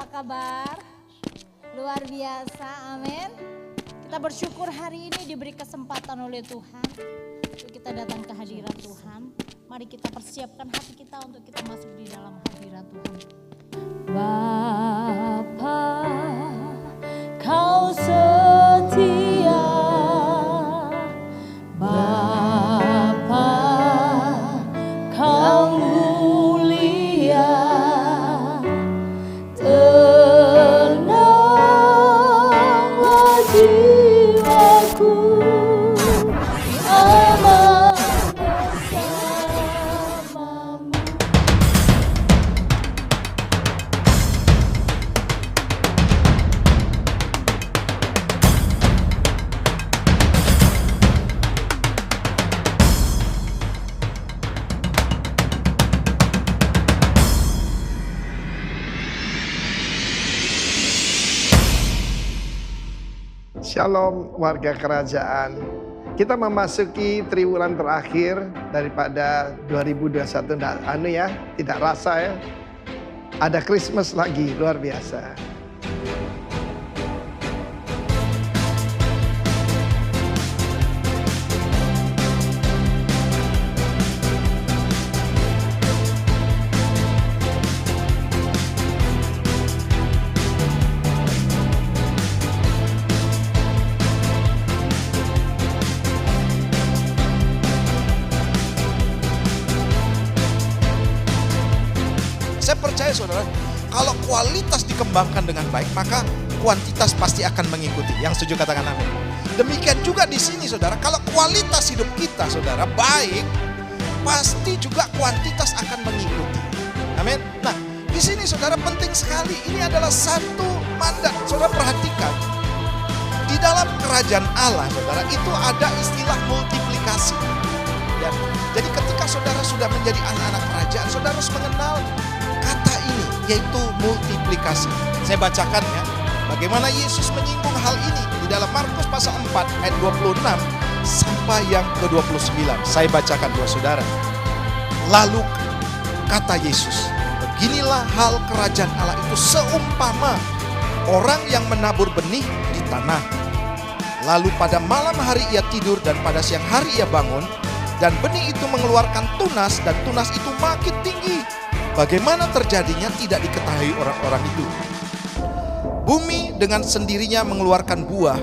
kabar? Luar biasa, amin. Kita bersyukur hari ini diberi kesempatan oleh Tuhan untuk kita datang ke hadirat Tuhan. Mari kita persiapkan hati kita untuk kita masuk di dalam hadirat Tuhan. Bapa, Kau setia. Bapa, Kau mulia. Tenanglah jiwaku, aman bersamamu. Shalom warga kerajaan. Kita memasuki triwulan terakhir daripada 2021. Tidak rasa ya. Ada Christmas lagi, luar biasa. Saya percaya saudara, kalau kualitas dikembangkan dengan baik, maka kuantitas pasti akan mengikuti. Yang setuju katakan amin. Demikian juga di sini saudara, kalau kualitas hidup kita saudara baik, pasti juga kuantitas akan mengikuti. Amin. Nah, di sini saudara penting sekali, ini adalah satu mandat. Saudara perhatikan, di dalam kerajaan Allah saudara, itu ada istilah multiplikasi. Ya. Jadi ketika saudara sudah menjadi anak-anak kerajaan, saudara harus mengenal kata ini, yaitu multiplikasi. Saya bacakan ya, bagaimana Yesus menyinggung hal ini di dalam Markus pasal 4 ayat 26 sampai yang ke-29. Saya bacakan buat saudara. Lalu kata Yesus, beginilah hal kerajaan Allah itu seumpama orang yang menabur benih di tanah. Lalu pada malam hari ia tidur dan pada siang hari ia bangun, dan benih itu mengeluarkan tunas dan tunas itu makin tinggi. Bagaimana terjadinya tidak diketahui orang-orang itu. Bumi dengan sendirinya mengeluarkan buah,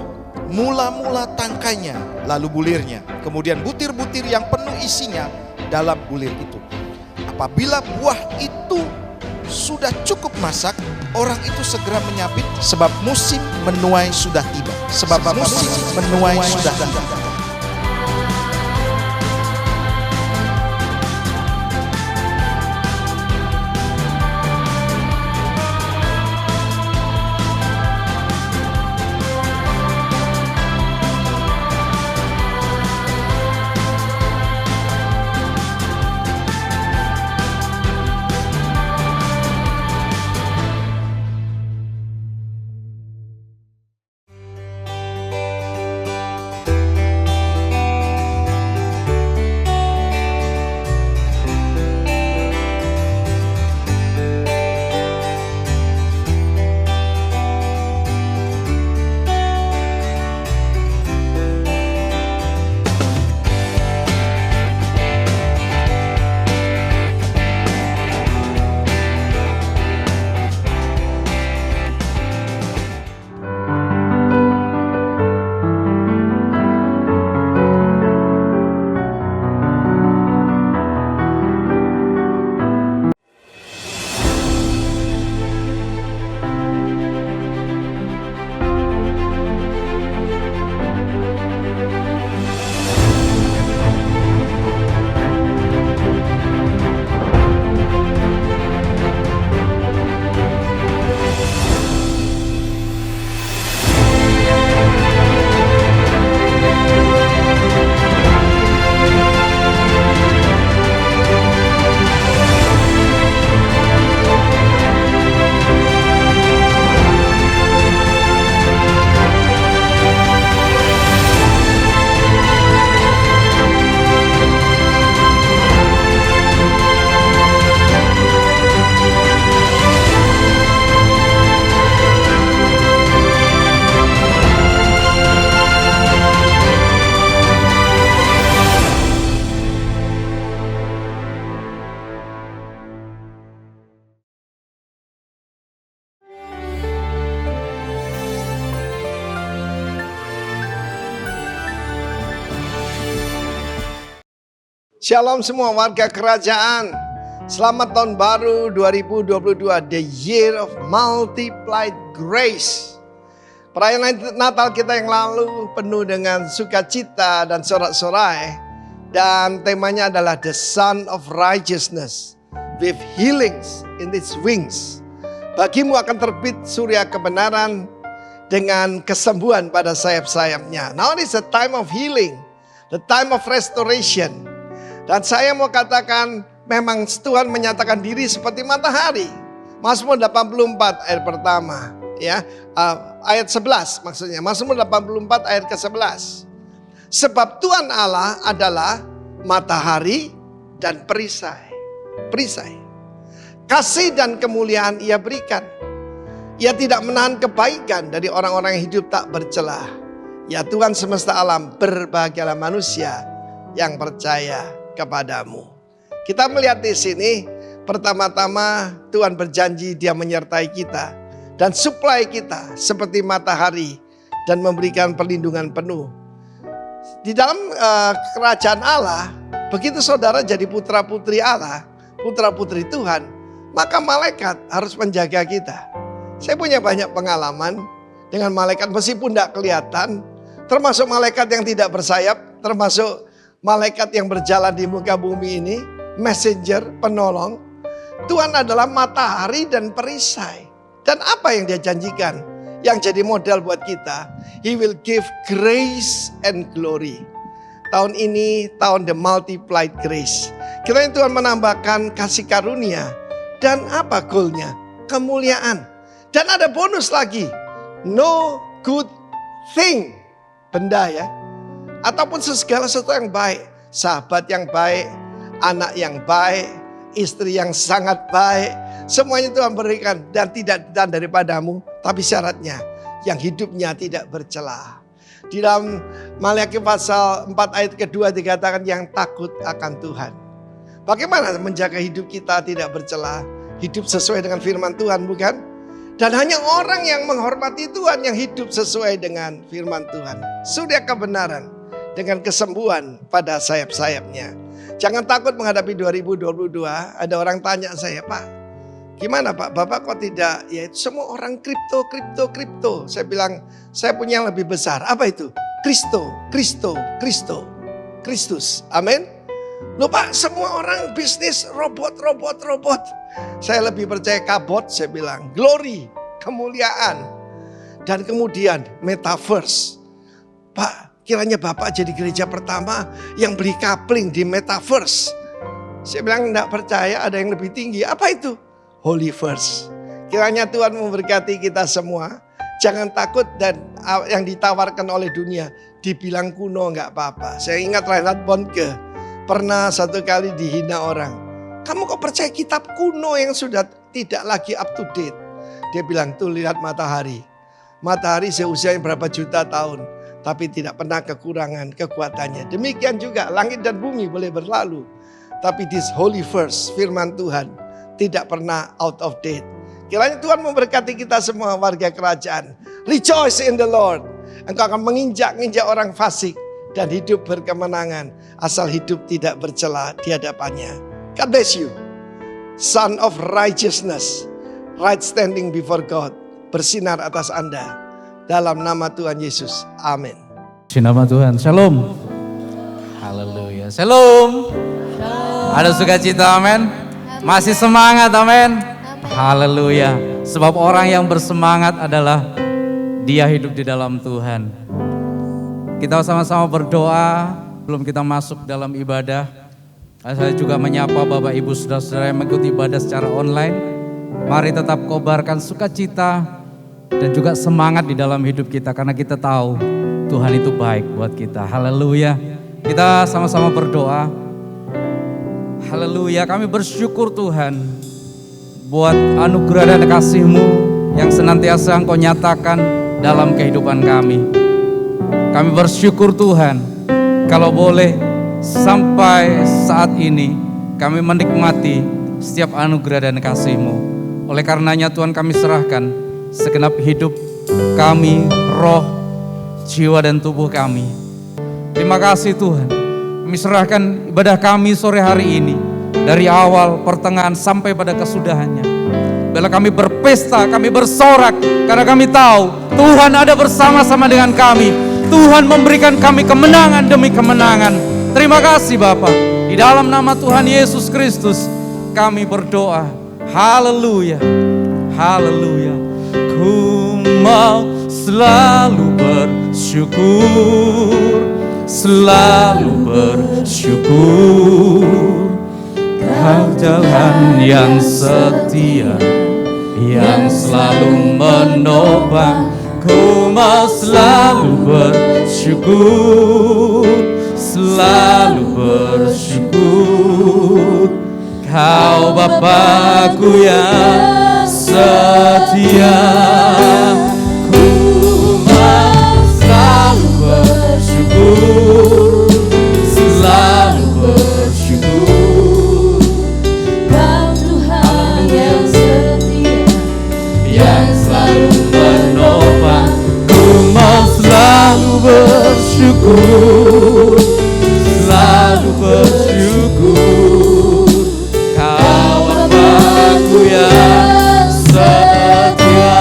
mula-mula tangkainya, lalu bulirnya. Kemudian butir-butir yang penuh isinya dalam bulir itu. Apabila buah itu sudah cukup masak, orang itu segera menyabit sebab musim menuai sudah tiba. Sebab musim menuai sudah tiba. Shalom semua warga kerajaan. Selamat tahun baru 2022, the year of multiplied grace. Perayaan Natal kita yang lalu penuh dengan sukacita dan sorak-sorai. Dan temanya adalah the Son of Righteousness with healings in its wings. Bagimu akan terbit surya kebenaran dengan kesembuhan pada sayap-sayapnya. Now it is a time of healing, the time of restoration. Dan saya mau katakan memang Tuhan menyatakan diri seperti matahari. Mazmur 84 ayat pertama, ya, ayat 11 maksudnya. Mazmur 84 ayat ke-11. Sebab Tuhan Allah adalah matahari dan perisai. Perisai. Kasih dan kemuliaan Ia berikan. Ia tidak menahan kebaikan dari orang-orang yang hidup tak bercelah. Ya Tuhan semesta alam, berbahagialah manusia yang percaya kepadamu. Kita melihat di sini, pertama-tama Tuhan berjanji Dia menyertai kita dan supply kita seperti matahari dan memberikan perlindungan penuh. Di dalam kerajaan Allah, begitu saudara jadi putra-putri Allah, putra-putri Tuhan, maka malaikat harus menjaga kita. Saya punya banyak pengalaman dengan malaikat meskipun tidak kelihatan, termasuk malaikat yang tidak bersayap, termasuk malaikat yang berjalan di muka bumi ini, messenger, penolong. Tuhan adalah matahari dan perisai. Dan apa yang Dia janjikan? Yang jadi modal buat kita. He will give grace and glory. Tahun ini tahun the multiplied grace. Kiranya Tuhan menambahkan kasih karunia. Dan apa goalnya? Kemuliaan. Dan ada bonus lagi. No good thing. Benda ya. Ataupun segala sesuatu yang baik. Sahabat yang baik, anak yang baik, istri yang sangat baik. Semuanya Tuhan berikan dan tidak daripadamu. Tapi syaratnya yang hidupnya tidak bercela. Di dalam Maliaki pasal 4 ayat kedua dikatakan yang takut akan Tuhan. Bagaimana menjaga hidup kita tidak bercela? Hidup sesuai dengan firman Tuhan, bukan? Dan hanya orang yang menghormati Tuhan yang hidup sesuai dengan firman Tuhan. Surya kebenaran dengan kesembuhan pada sayap-sayapnya. Jangan takut menghadapi 2022. Ada orang tanya saya, Pak, gimana Pak? Bapak kok tidak? Ya itu semua orang kripto. Saya bilang, saya punya yang lebih besar. Apa itu? Kristus. Amin. Loh Pak, semua orang bisnis robot. Saya lebih percaya kabot, saya bilang. Glory, kemuliaan. Dan kemudian metaverse. Pak, kiranya Bapak jadi gereja pertama yang beli kapling di metaverse. Saya bilang enggak percaya, ada yang lebih tinggi. Apa itu? Holy Verse. Kiranya Tuhan memberkati kita semua. Jangan takut dan yang ditawarkan oleh dunia. Dibilang kuno enggak apa-apa. Saya ingat Reinhard Bonnke pernah satu kali dihina orang. Kamu kok percaya kitab kuno yang sudah tidak lagi up to date? Dia bilang, tuh lihat matahari. Matahari seusianya berapa juta tahun. Tapi tidak pernah kekurangan kekuatannya. Demikian juga langit dan bumi boleh berlalu. Tapi this holy verse, firman Tuhan, tidak pernah out of date. Kiranya Tuhan memberkati kita semua warga kerajaan. Rejoice in the Lord. Engkau akan menginjak-injak orang fasik. Dan hidup berkemenangan. Asal hidup tidak bercela di hadapannya. God bless you. Son of righteousness. Right standing before God. Bersinar atas Anda. Dalam nama Tuhan Yesus. Amin. Di nama Tuhan. Shalom. Haleluya. Shalom. Ada sukacita, amin. Masih semangat, amin. Haleluya. Sebab orang yang bersemangat adalah dia hidup di dalam Tuhan. Kita sama-sama berdoa sebelum kita masuk dalam ibadah. Saya juga menyapa Bapak Ibu Saudara-saudara yang mengikuti ibadah secara online. Mari tetap kobarkan sukacita dan juga semangat di dalam hidup kita karena kita tahu Tuhan itu baik buat kita. Haleluya. Kita sama-sama berdoa. Haleluya. Kami bersyukur Tuhan buat anugerah dan kasih-Mu yang senantiasa Engkau nyatakan dalam kehidupan kami. Kami bersyukur Tuhan kalau boleh sampai saat ini kami menikmati setiap anugerah dan kasih-Mu. Oleh karenanya Tuhan kami serahkan segenap hidup kami, roh, jiwa dan tubuh kami. Terima kasih Tuhan. Kami serahkan ibadah kami sore hari ini, dari awal, pertengahan, sampai pada kesudahannya. Bila kami berpesta, kami bersorak, karena kami tahu Tuhan ada bersama-sama dengan kami. Tuhan memberikan kami kemenangan demi kemenangan. Terima kasih Bapa. Di dalam nama Tuhan Yesus Kristus kami berdoa. Haleluya, haleluya. Ku mau selalu bersyukur, selalu bersyukur. Kau jalan yang setia, yang selalu menopang. Ku mau selalu bersyukur, selalu bersyukur. Kau Bapa-Ku yang setia. Ku mau selalu bersyukur, selalu bersyukur. Kau Tuhan yang setia, yang selalu menopang. Ku mau selalu bersyukur, selalu bersyukur. Kau Bapa-Ku yang setia.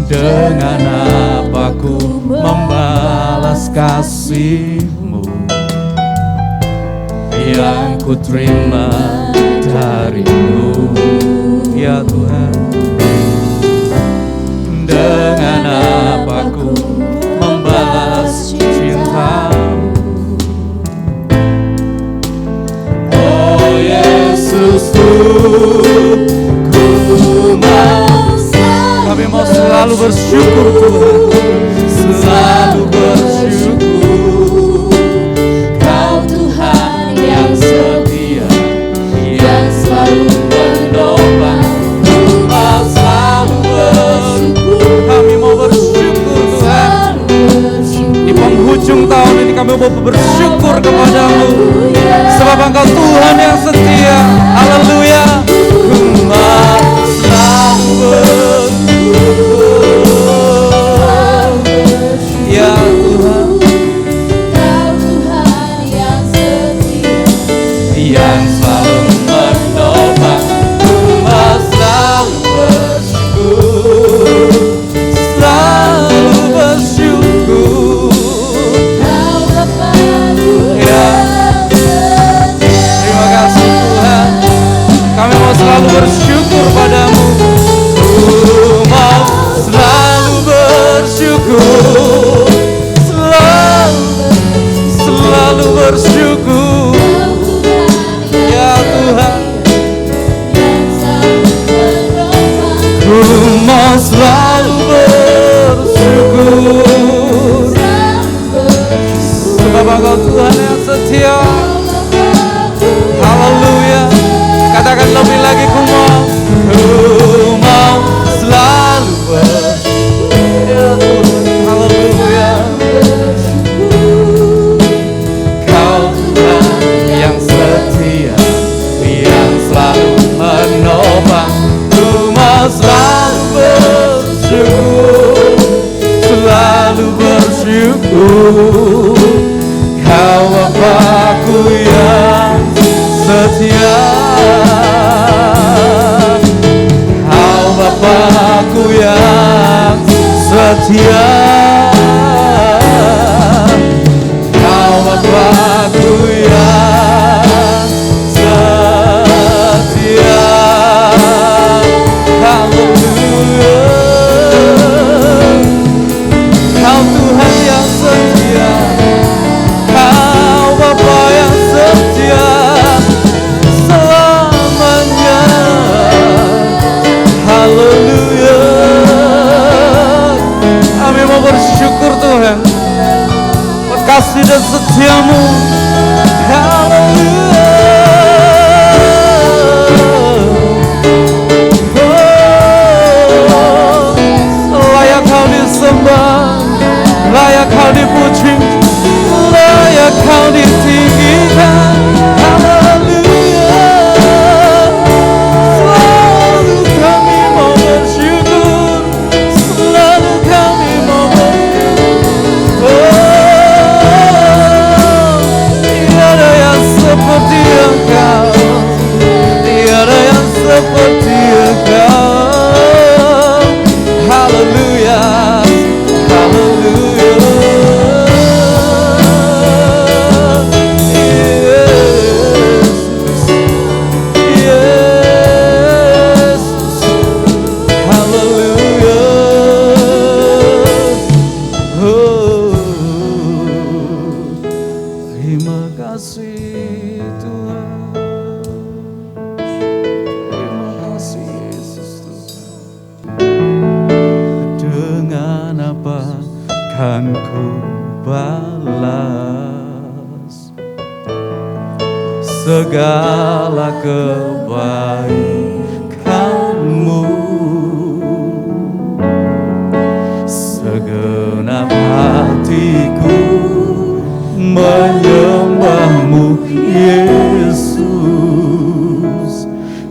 Dengan apa ku membalas kasih-Mu yang ku terima dari-Mu, ya Tuhan. Dengan apa ku membalas cinta-Mu, oh Yesusku. Kami mau selalu bersyukur Tuhan, selalu bersyukur. Kau Tuhan yang setia, yang selalu menopang. Ku mau selalu bersyukur. Kami mau bersyukur Tuhan. Di penghujung tahun ini kami mau bersyukur kepadamu, sebab Engkau Tuhan yang setia. Haleluya. Ku mau selalu bersyukur, ya Tuhan. Kau Tuhan yang setia, yang selalu menopang. Ku mau selalu bersyukur, selalu bersyukur. Kau Bapa-Ku yang setia. Terima kasih Tuhan. Kami mau selalu bersyukur padamu. Ku mau selalu bersyukur, selalu bersyukur, ya Tuhan. Ku mau selalu bersyukur, sebab Engkau Tuhan yang setia. Haleluya. Katakan lebih lagi, ku mau selalu bersyukur, ya Tuhan. Haleluya. Kau Tuhan yang setia, yang selalu menopang. Ku mau selalu bersyukur, selalu bersyukur. Kau Bapa-Ku yang setia, Kau Bapa-Ku yang setia, Kau Bapa-Ku yang setia. Haleluya. Kau Tuhan yang setia, Kau Bapa yang setia selamanya. Haleluya. Kami mau bersyukur Tuhan, buat kasih dan setiamu. Haleluya. Layak Kau disembah, layak Kau dipuji, layak Kau ditinggikan. Haleluya. Selalu kami mau bersyukur, akan ku balas segala kebaikanmu. Segenap hatiku menyembahmu Yesus,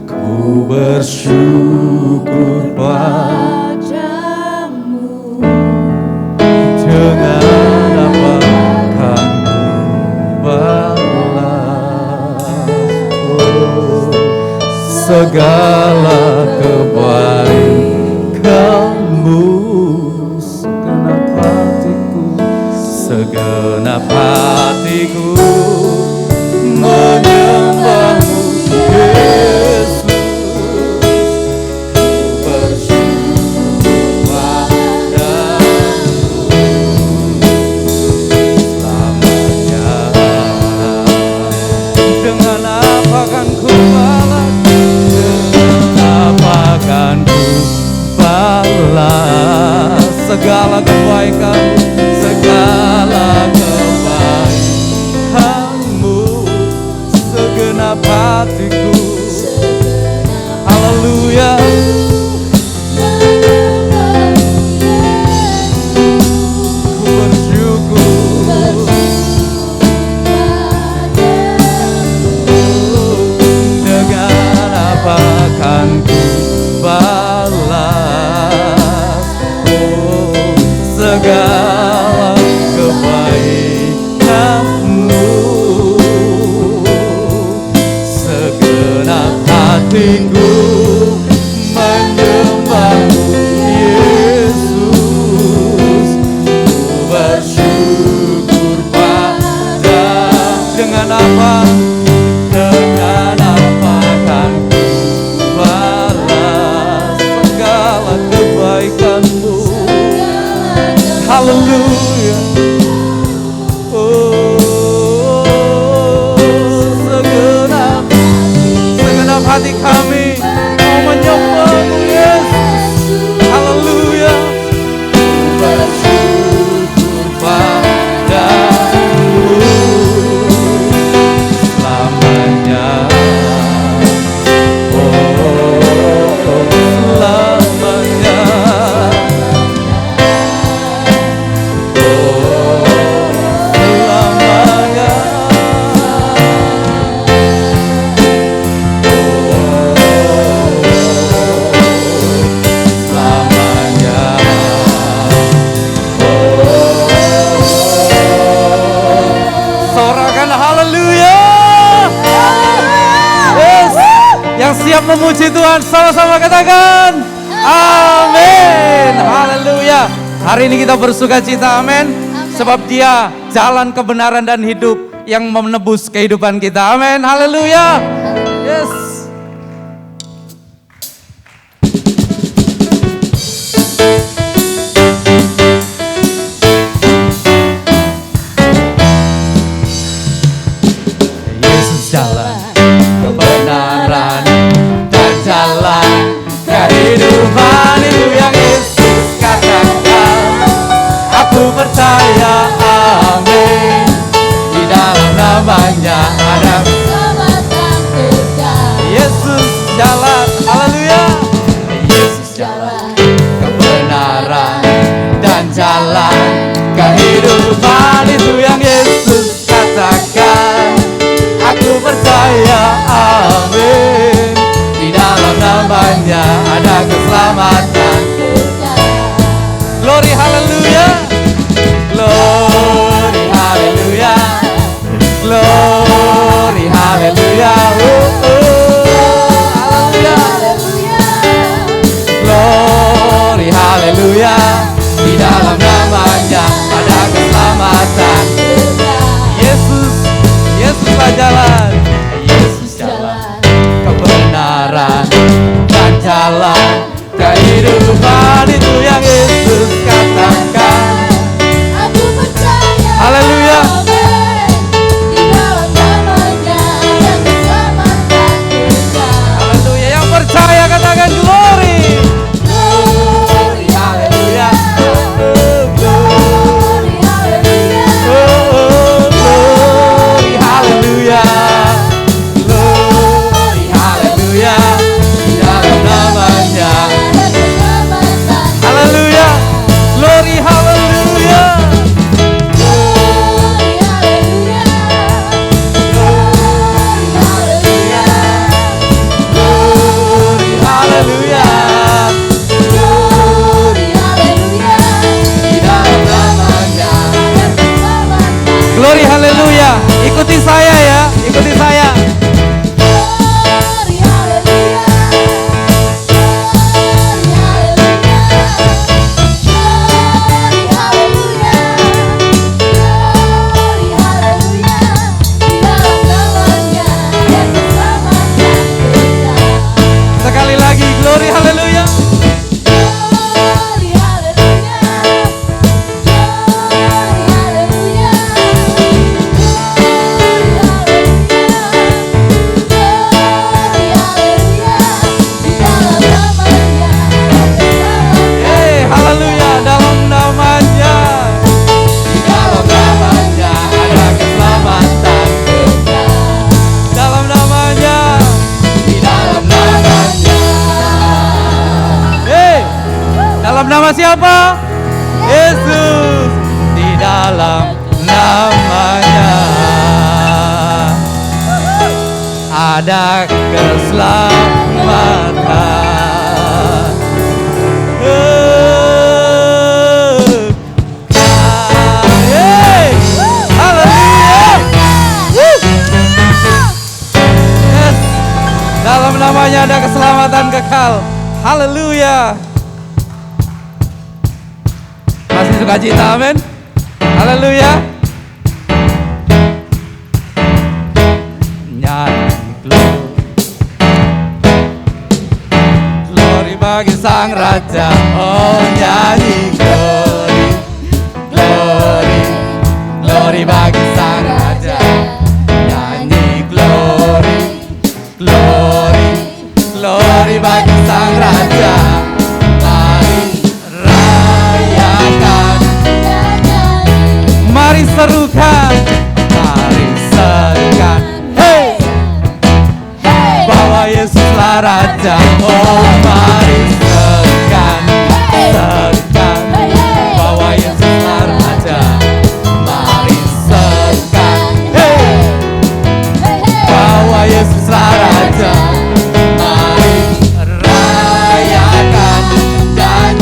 ku bersyukur padamu. Dengan apa kan ku balas segala kebaikanmu. Segenap hatiku menyembahmu Yesus, ku bersyukur padamu selamanya. Dengan apa kan ku balas, dengan apa kan ku balas segala kebaikanmu, segala kebaikanmu. Segenap hatiku, haleluya, ku bersyukur. Dengan apa kan ku balas segala kebaikanmu. Segenap hatiku menyembahmu Yesus, ku bersyukur padamu. Dengan apa? Dengan apa kan ku balas segala kebaikanmu. Haleluya. Segenap hati kami mau menyembahmu Yesus. Haleluya. Bersyukur padamu selamanya. Selamanya. Yang siap memuji Tuhan, sama-sama katakan amin. Haleluya. Hari ini kita bersuka cita, amin. Sebab Dia jalan kebenaran dan hidup yang menebus kehidupan kita, amin. Haleluya. Yes. Yesus jalan kebenaran dan jalan kehidupan, itu yang Yesus katakan. Aku percaya, amin. Di dalam namanya ada keselamatan kekal. Yesus jalan, haleluya. Yesus jalan kebenaran dan jalan kehidupan, itu yang Yesus katakan. Aku percaya, amin. Di dalam namanya ada keselamatan. Glory, haleluya. Glory, haleluya. Glory, haleluya. Haleluya. Glory, haleluya. Di dalam namanya siapa? Yesus. Di dalam namanya ada keselamatan. Haleluya. Yes. Dalam namanya ada keselamatan kekal. Haleluya. Masih sukacita, amin. Haleluya. Nyanyi glory bagi sang raja. Oh nyanyi glory bagi sang raja. Nyanyi glory bagi sang raja. Mari rayakan, mari serukan, hey, bahwa Yesuslah raja. Oh mari serukan, bahwa Yesuslah raja. Mari serukan, hey, bahwa Yesuslah raja. Mari rayakan dan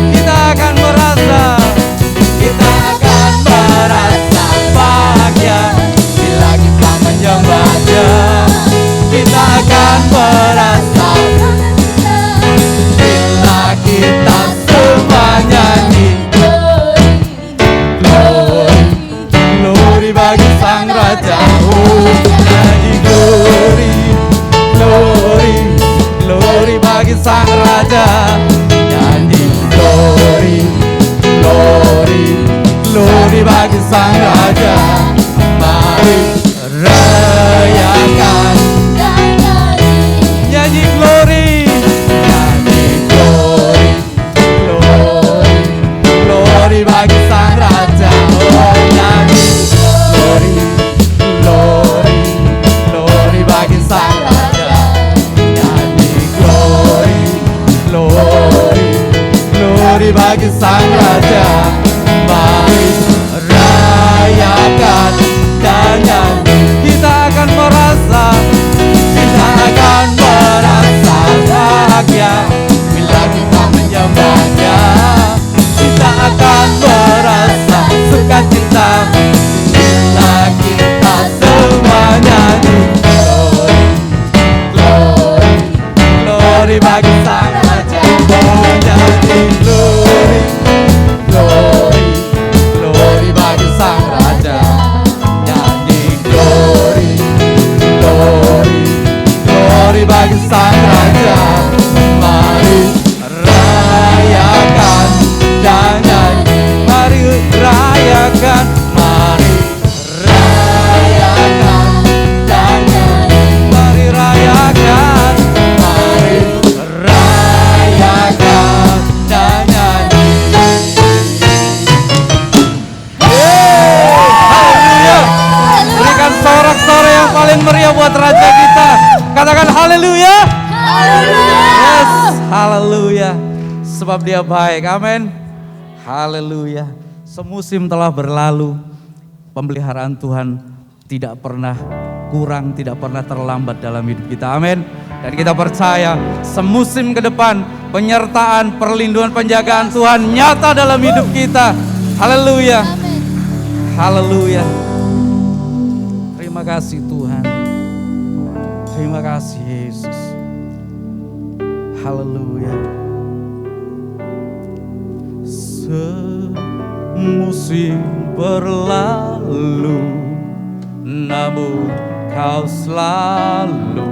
kita akan merasa bahagia bila kita menyembahnya. Kita akan merasa bila kita semua nyanyi glory bagi sang raja. Nyanyi glory bagi sang raja. Nyanyi glory bagi sang raja. Mari rayakan, nyanyi glory bagi sang raja. Oh nyanyi glory bagi sang raja. Nyanyi glory bagi sang raja. Mari rayakan dan nyanyi. Kita akan merasa bahagia bila kita menyembahnya. Kita akan merasa sukacita bila kita semua nyanyi glory bagi sang raja. Oh nyanyi glory bagi sang raja. Nyanyi glory bagi sang raja. Mari rayakan dan nyanyi. Mari rayakan, mari rayakan dan nyanyi. Mari rayakan, mari rayakan dan nyanyi. Haleluya. Berikan sorak-sorai yang paling meriah buat raja kita. Katakan haleluya. Yes, haleluya. Sebab dia baik, amin. Haleluya. Semusim telah berlalu, pemeliharaan Tuhan tidak pernah kurang, tidak pernah terlambat dalam hidup kita, amin. Dan kita percaya semusim ke depan penyertaan, perlindungan, penjagaan Tuhan nyata dalam hidup kita. Haleluya. Haleluya. Terima kasih Tuhan. Terima kasih Yesus. Haleluya. Semusim berlalu, namun Kau selalu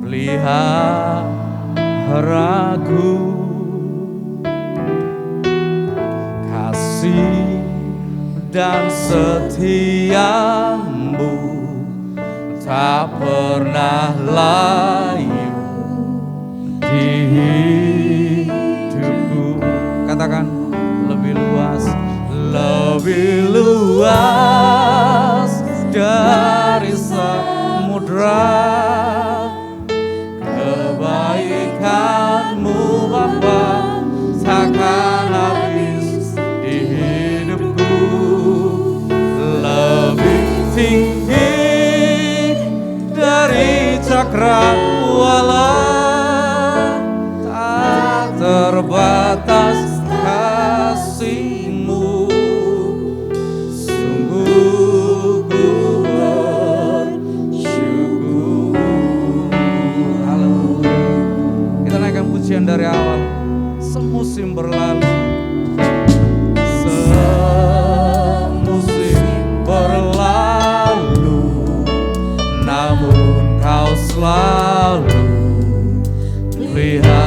peliharaku. Kasih dan setiamu tak pernah layu di hidupku. Katakan lebih luas dari samudra. Kebaikan-Mu Bapa takkan tinggi dari cakrawala, tak terbatas kasih-Mu. Sungguh ku bersyukur. Haleluya. Kita naikkan pujian dari awal. Semusim berlalu, semusim berlalu, namun Kau selalu peliharaku.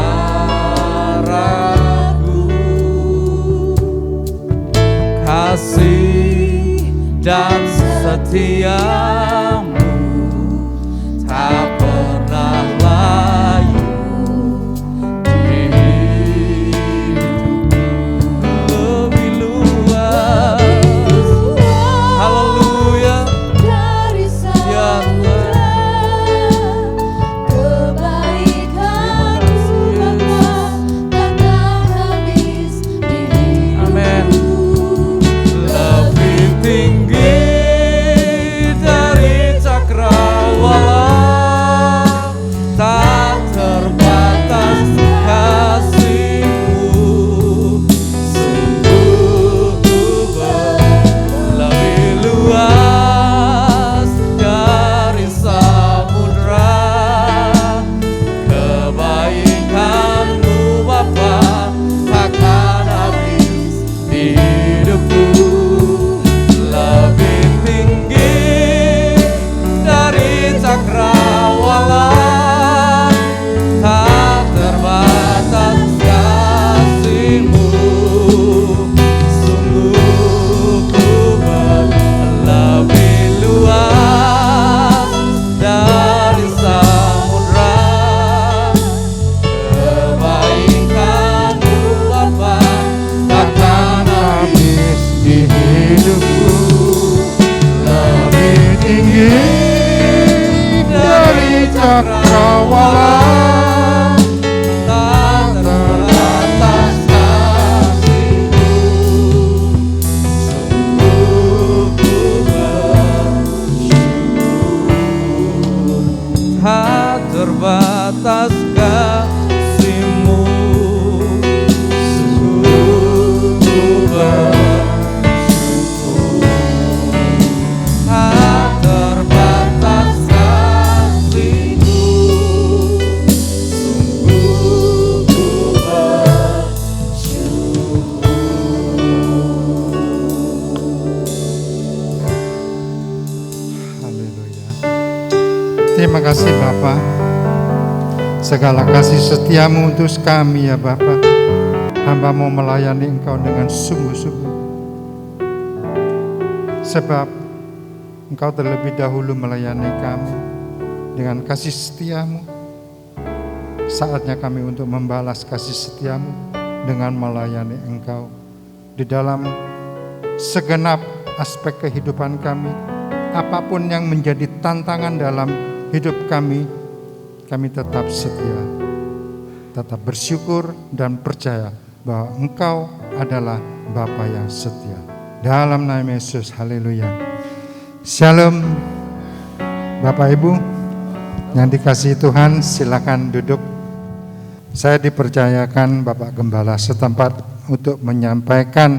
Kasih dan setia-Mu tak pernah layu di hidupku. Lebih luas, haleluya, Dari ya Tuhan. kebaikan-Mu Bapa takkan habis di Amin. hidupku. Lebih tinggi dari cakrawala, tak terbatas kasih-Mu. Sungguh ku lebih luas dari samudra. Kebaikan-Mu Bapa takkan habis di hidupku. Lebih tinggi dari cakrawala, tak terbatas kasih-Mu. Sungguh ku lebih luas dari samudra. Kebaikan-Mu Bapa takkan habis di hidupku. Lebih tinggi dari cakrawala, tak terbatas kasih-Mu. Sungguh ku bersyukur, tak terbatas kasih-Mu. Sungguh ku bersyukur, tak terbatas kasih-Mu. Sungguh ku Haleluya. Terima kasih Bapa. Segala kasih setia-Mu untuk kami ya Bapa. Hamba mau melayani Engkau dengan sungguh-sungguh. Sebab Engkau terlebih dahulu melayani kami dengan kasih setia-Mu. Saatnya kami untuk membalas kasih setia-Mu dengan melayani Engkau di dalam segenap aspek kehidupan kami. Apapun yang menjadi tantangan dalam hidup kami tetap setia, tetap bersyukur dan percaya bahwa Engkau adalah Bapa yang setia. Dalam nama Yesus, haleluya. Shalom. Bapak Ibu yang dikasihi Tuhan, silakan duduk. Saya dipercayakan Bapak Gembala setempat untuk menyampaikan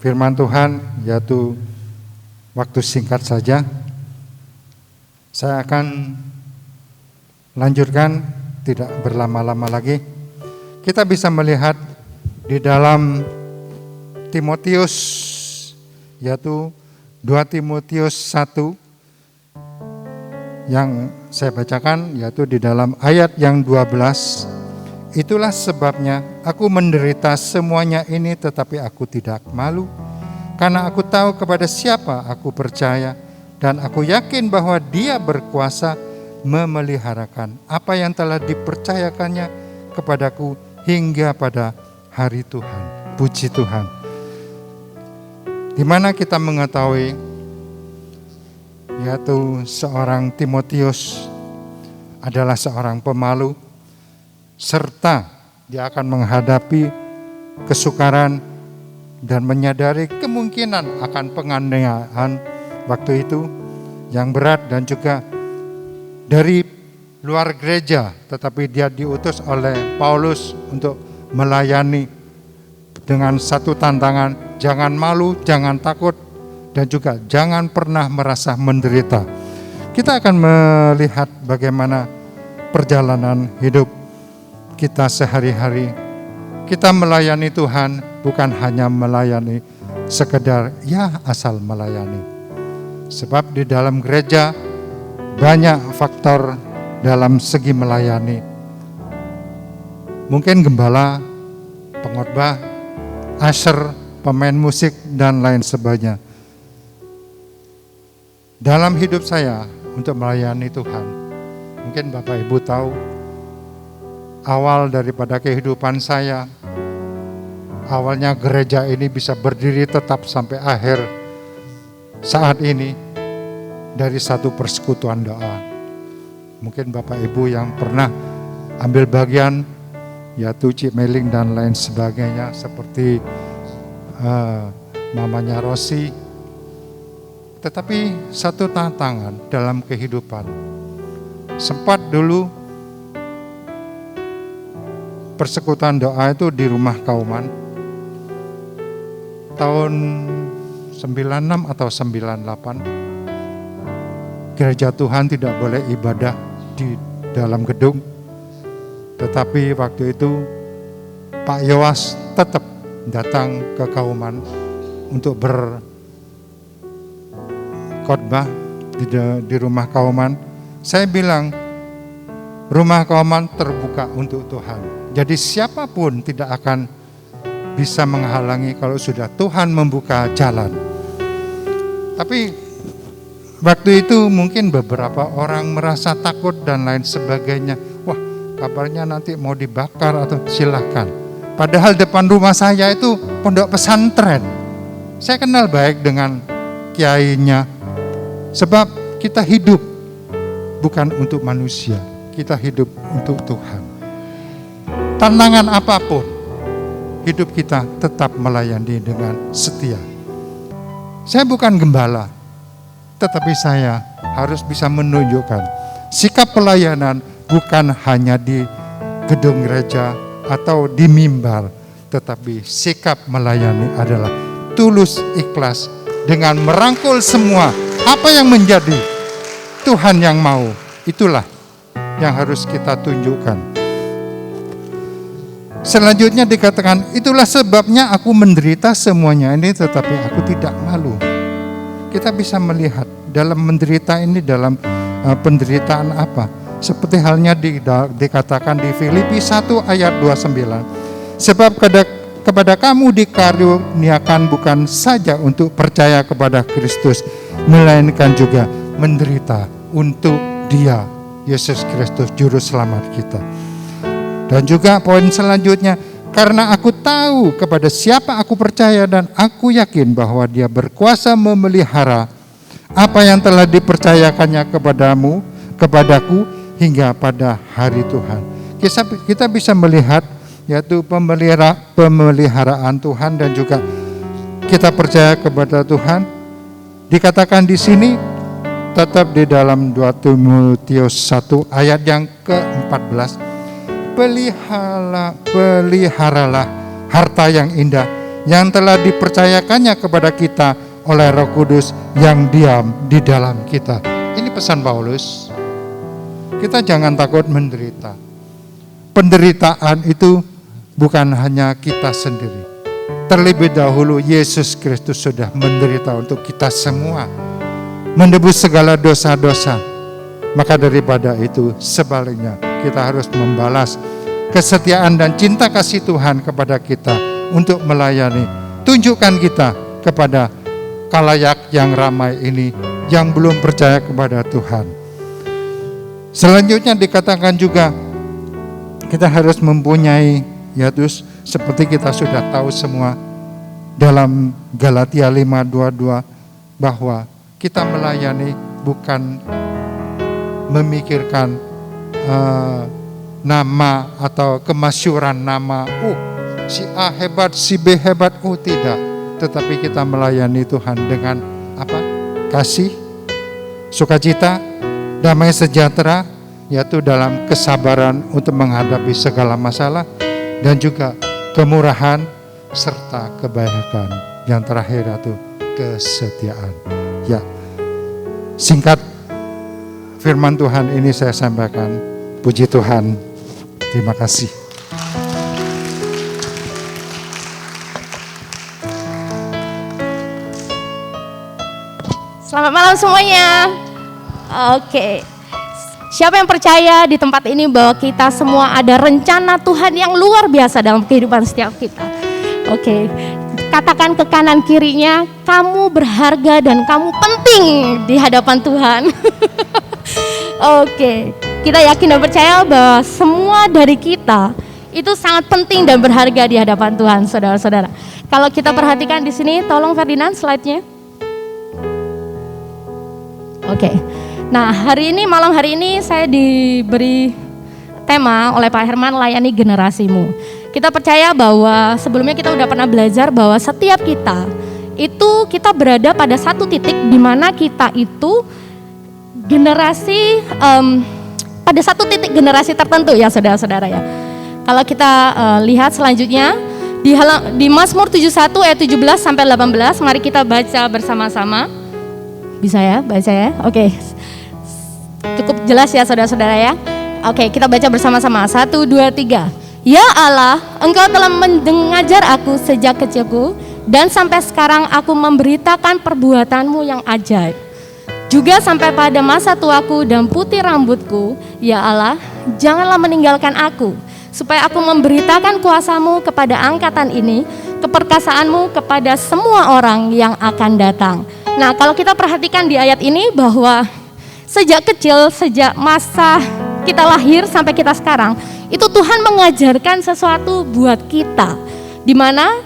firman Tuhan, yaitu waktu singkat saja. Saya akan lanjutkan, tidak berlama-lama lagi. Kita bisa melihat di dalam Timotius, yaitu 2 Timotius 1 yang saya bacakan, yaitu di dalam ayat yang 12. Itulah sebabnya aku menderita semuanya ini, tetapi aku tidak malu, karena aku tahu kepada siapa aku percaya, dan aku yakin bahwa Dia berkuasa memeliharakan apa yang telah dipercayakannya kepadaku hingga pada hari Tuhan. Puji Tuhan. Di mana kita mengetahui, yaitu seorang Timotius adalah seorang pemalu, serta dia akan menghadapi kesukaran dan menyadari kemungkinan akan penganiayaan waktu itu yang berat dan juga dari luar gereja, tetapi dia diutus oleh Paulus untuk melayani dengan satu tantangan, jangan malu, jangan takut, dan juga jangan pernah merasa menderita. Kita akan melihat bagaimana perjalanan hidup kita sehari-hari. Kita melayani Tuhan bukan hanya melayani sekedar ya asal melayani. Sebab di dalam gereja banyak faktor dalam segi melayani. Mungkin gembala, pengkhotbah, usher, pemain musik, dan lain sebagainya. Dalam hidup saya untuk melayani Tuhan, mungkin Bapak Ibu tahu, awal daripada kehidupan saya, awalnya gereja ini bisa berdiri tetap sampai akhir saat ini dari satu persekutuan doa. Mungkin Bapak Ibu yang pernah ambil bagian, yaitu Cik Meling dan lain sebagainya, seperti mamanya Rosi. Tetapi satu tantangan dalam kehidupan, sempat dulu persekutuan doa itu di Rumah Kauman tahun 96 atau 98. Gereja Tuhan tidak boleh ibadah di dalam gedung, tetapi waktu itu Pak Yowas tetap datang ke Kauman untuk berkhotbah di Rumah Kauman. Saya bilang, Rumah Kauman terbuka untuk Tuhan. Jadi siapapun tidak akan bisa menghalangi kalau sudah Tuhan membuka jalan. Tapi waktu itu mungkin beberapa orang merasa takut dan lain sebagainya. Wah, kabarnya nanti mau dibakar atau silahkan. Padahal depan rumah saya itu pondok pesantren. Saya kenal baik dengan kiainya. Sebab kita hidup bukan untuk manusia, kita hidup untuk Tuhan. Tantangan apapun, hidup kita tetap melayani dengan setia. Saya bukan gembala, tetapi saya harus bisa menunjukkan sikap pelayanan bukan hanya di gedung gereja atau di mimbar, tetapi sikap melayani adalah tulus ikhlas dengan merangkul semua apa yang menjadi Tuhan yang mau. Itulah yang harus kita tunjukkan. Selanjutnya dikatakan, itulah sebabnya aku menderita semuanya ini tetapi aku tidak malu. Kita bisa melihat dalam menderita ini dalam penderitaan apa. Seperti halnya dikatakan di Filipi 1 ayat 29. Sebab kepada kamu dikaruniakan bukan saja untuk percaya kepada Kristus, melainkan juga menderita untuk Dia, Yesus Kristus Juru Selamat kita. Dan juga poin selanjutnya, karena aku tahu kepada siapa aku percaya dan aku yakin bahwa Dia berkuasa memelihara apa yang telah dipercayakannya kepadaku hingga pada hari Tuhan. Kita bisa melihat yaitu pemeliharaan Tuhan dan juga kita percaya kepada Tuhan. Dikatakan di sini tetap di dalam 2 Timotius 1 ayat yang ke-14. Peliharalah harta yang indah yang telah dipercayakannya kepada kita oleh Roh Kudus yang diam di dalam kita. Ini pesan Paulus. Kita jangan takut menderita. Penderitaan itu bukan hanya kita sendiri. Terlebih dahulu Yesus Kristus sudah menderita untuk kita semua, menebus segala dosa-dosa. Maka daripada itu sebaliknya kita harus membalas kesetiaan dan cinta kasih Tuhan kepada kita untuk melayani. Tunjukkan kita kepada khalayak yang ramai ini yang belum percaya kepada Tuhan. Selanjutnya dikatakan juga kita harus mempunyai, yaitu seperti kita sudah tahu semua dalam Galatia 5:22 bahwa kita melayani bukan memikirkan nama atau kemasyuran nama. Si A hebat, si B hebat. Tidak. tetapi kita melayani Tuhan dengan apa? Kasih, sukacita, damai sejahtera, yaitu dalam kesabaran untuk menghadapi segala masalah, dan juga kemurahan serta kebaikan. Yang terakhir yaitu kesetiaan. Ya, singkat firman Tuhan ini saya sampaikan. Puji Tuhan. Terima kasih. Selamat malam semuanya. Oke. Siapa yang percaya di tempat ini bahwa kita semua ada rencana Tuhan yang luar biasa dalam kehidupan setiap kita? Oke. Katakan ke kanan kirinya, kamu berharga dan kamu penting di hadapan Tuhan. Oke. Kita yakin dan percaya bahwa semua dari kita itu sangat penting dan berharga di hadapan Tuhan, saudara-saudara. Kalau kita perhatikan di sini, tolong Ferdinand slide-nya. Oke. Nah, malam hari ini saya diberi tema oleh Pak Herman, layani generasimu. Kita percaya bahwa sebelumnya kita udah pernah belajar bahwa setiap kita itu kita berada pada satu titik di mana kita itu generasi pada satu titik generasi tertentu ya saudara-saudara ya. Kalau kita lihat selanjutnya di Mazmur 71 ayat 17 sampai 18, mari kita baca bersama-sama. Bisa ya, baca ya? Oke. Cukup jelas ya saudara-saudara ya? Oke, kita baca bersama-sama. 1, 2, 3. Ya Allah, Engkau telah mengajar aku sejak kecilku, dan sampai sekarang aku memberitakan perbuatanmu yang ajaib. Juga sampai pada masa tuaku dan putih rambutku, ya Allah, janganlah meninggalkan aku, supaya aku memberitakan kuasamu kepada angkatan ini, keperkasaanmu kepada semua orang yang akan datang. Nah, kalau kita perhatikan di ayat ini bahwa sejak kecil, sejak masa kita lahir sampai kita sekarang, itu Tuhan mengajarkan sesuatu buat kita, di mana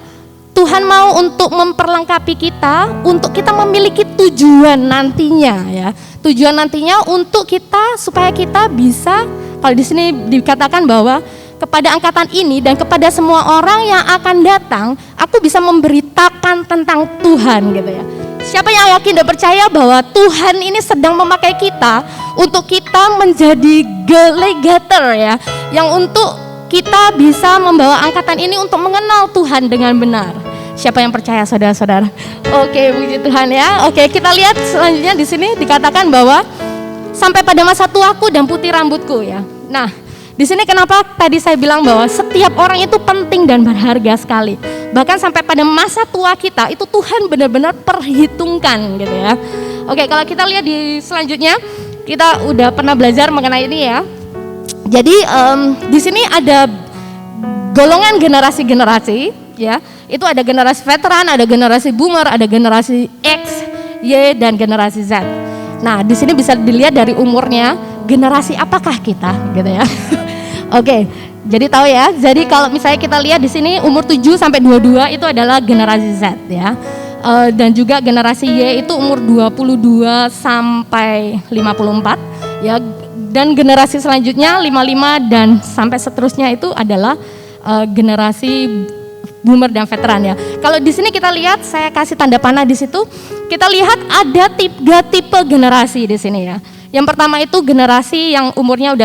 Tuhan mau untuk memperlengkapi kita, untuk kita memiliki tujuan nantinya ya. Tujuan nantinya untuk kita supaya kita bisa, kalau di sini dikatakan bahwa kepada angkatan ini dan kepada semua orang yang akan datang, aku bisa memberitakan tentang Tuhan gitu ya. Siapa yang yakin dan percaya bahwa Tuhan ini sedang memakai kita untuk kita menjadi delegator ya, yang untuk kita bisa membawa angkatan ini untuk mengenal Tuhan dengan benar. Siapa yang percaya saudara-saudara? Oke, puji Tuhan ya. Oke, kita lihat selanjutnya di sini dikatakan bahwa sampai pada masa tuaku dan putih rambutku ya. Nah, di sini kenapa tadi saya bilang bahwa setiap orang itu penting dan berharga sekali. Bahkan sampai pada masa tua kita itu Tuhan benar-benar perhitungkan gitu ya. Oke, kalau kita lihat di selanjutnya, kita udah pernah belajar mengenai ini ya. Jadi di sini ada golongan generasi-generasi ya. Itu ada generasi veteran, ada generasi boomer, ada generasi X, Y, dan generasi Z. Nah, di sini bisa dilihat dari umurnya, generasi apakah kita gitu ya. Oke, jadi tahu ya. Jadi kalau misalnya kita lihat di sini umur 7 sampai 22 itu adalah generasi Z ya. Dan juga generasi Y itu umur 22 sampai 54 ya. Dan generasi selanjutnya 55 dan sampai seterusnya itu adalah generasi boomer dan veteran ya. Kalau di sini kita lihat, saya kasih tanda panah di situ. Kita lihat ada 3 tipe generasi di sini ya. Yang pertama itu generasi yang umurnya udah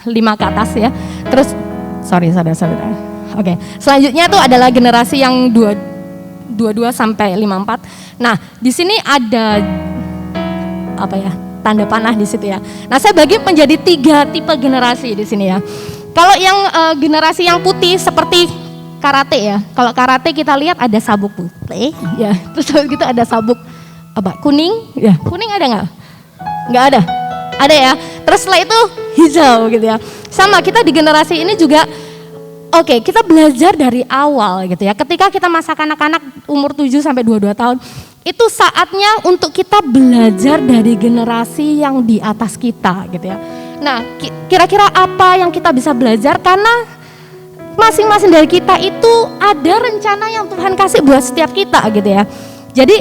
5 ke atas ya. Terus saudara-saudara. Oke. Selanjutnya itu adalah generasi yang 22 sampai 54. Nah, di sini ada apa ya? Tanda panah di situ ya. Nah, saya bagi menjadi 3 tipe generasi di sini ya. Kalau yang generasi yang putih seperti karate ya. Kalau karate kita lihat ada sabuk putih ya. Terus gitu ada sabuk apa? Kuning ya. Kuning ada nggak? Nggak ada. Ada ya. Terus setelah itu hijau gitu ya. Sama kita di generasi ini juga oke, kita belajar dari awal gitu ya. Ketika kita masa kanak-kanak umur 7 sampai 22 tahun, itu saatnya untuk kita belajar dari generasi yang di atas kita gitu ya. Nah, kira-kira apa yang kita bisa belajar, karena masing-masing dari kita itu ada rencana yang Tuhan kasih buat setiap kita gitu ya. Jadi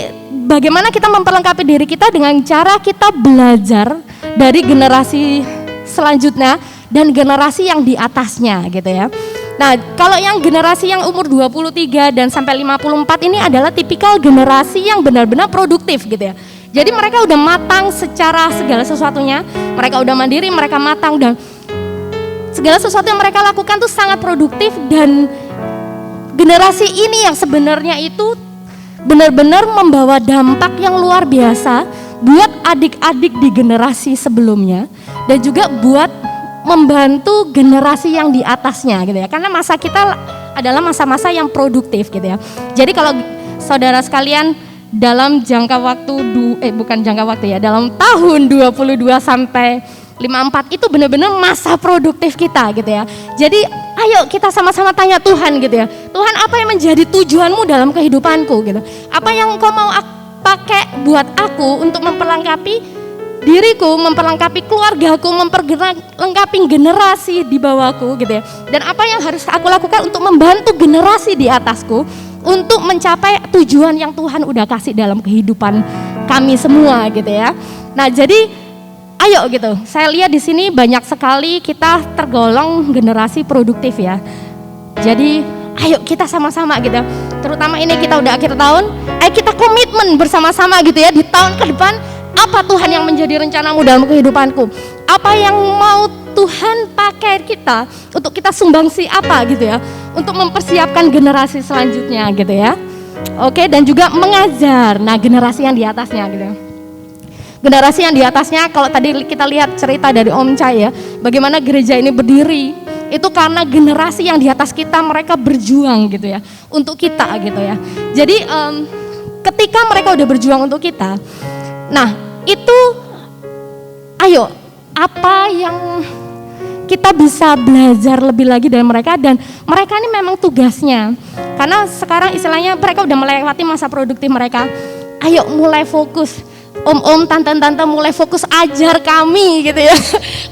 bagaimana kita memperlengkapi diri kita dengan cara kita belajar dari generasi selanjutnya dan generasi yang di atasnya gitu ya. Nah, kalau yang generasi yang umur 23 dan sampai 54 ini adalah tipikal generasi yang benar-benar produktif gitu ya. Jadi mereka udah matang secara segala sesuatunya, mereka udah mandiri, mereka matang, dan segala sesuatu yang mereka lakukan tuh sangat produktif. Dan generasi ini yang sebenarnya itu benar-benar membawa dampak yang luar biasa buat adik-adik di generasi sebelumnya, dan juga buat membantu generasi yang di atasnya gitu ya. Karena masa kita adalah masa-masa yang produktif gitu ya. Jadi kalau saudara sekalian dalam jangka waktu dalam tahun 22 sampai 54 itu benar-benar masa produktif kita gitu ya. Jadi ayo kita sama-sama tanya Tuhan gitu ya. Tuhan, apa yang menjadi tujuanmu dalam kehidupanku gitu. Apa yang Engkau mau pakai buat aku untuk memperlengkapi diriku, memperlengkapi keluargaku, memperlengkapi generasi di bawahku gitu ya. Dan apa yang harus aku lakukan untuk membantu generasi di atasku untuk mencapai tujuan yang Tuhan udah kasih dalam kehidupan kami semua gitu ya. Nah, jadi ayo gitu. Saya lihat di sini banyak sekali kita tergolong generasi produktif ya. Jadi ayo kita sama-sama gitu. Terutama ini kita udah akhir tahun, kita komitmen bersama-sama gitu ya di tahun ke depan. Apa Tuhan yang menjadi rencanamu dalam kehidupanku? Apa yang mau Tuhan pakai kita untuk kita sumbangsi apa gitu ya? Untuk mempersiapkan generasi selanjutnya gitu ya. Oke, dan juga mengajar. Nah, generasi yang di atasnya gitu ya. Generasi yang di atasnya, kalau tadi kita lihat cerita dari Om Cai ya, bagaimana gereja ini berdiri, itu karena generasi yang di atas kita, mereka berjuang gitu ya, untuk kita gitu ya. Jadi ketika mereka udah berjuang untuk kita, nah itu ayo apa yang kita bisa belajar lebih lagi dari mereka, dan mereka ini memang tugasnya, karena sekarang istilahnya mereka udah melewati masa produktif mereka. Ayo mulai fokus, om-om, tante-tante mulai fokus ajar kami gitu ya.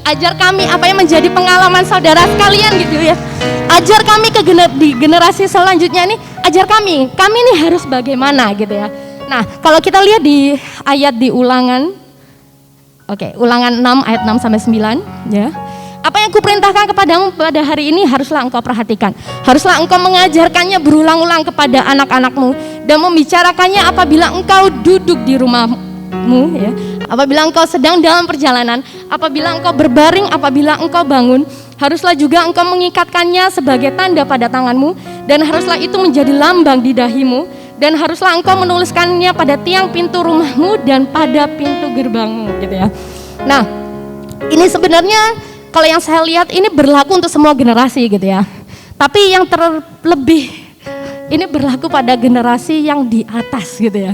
Ajar kami apa yang menjadi pengalaman saudara sekalian gitu ya. Ajar kami di generasi selanjutnya nih, ajar kami ini harus bagaimana gitu ya. Nah, kalau kita lihat di ayat di Ulangan, Ulangan 6 ayat 6 sampai 9 ya. Apa yang kuperintahkan kepadamu pada hari ini haruslah engkau perhatikan. Haruslah engkau mengajarkannya berulang-ulang kepada anak-anakmu dan membicarakannya apabila engkau duduk di rumahmu ya. Apabila engkau sedang dalam perjalanan, apabila engkau berbaring, apabila engkau bangun, haruslah juga engkau mengikatkannya sebagai tanda pada tanganmu, dan haruslah itu menjadi lambang di dahimu, dan haruslah engkau menuliskannya pada tiang pintu rumahmu dan pada pintu gerbangmu gitu ya. Nah, ini sebenarnya kalau yang saya lihat ini berlaku untuk semua generasi gitu ya. Tapi yang terlebih ini berlaku pada generasi yang di atas gitu ya.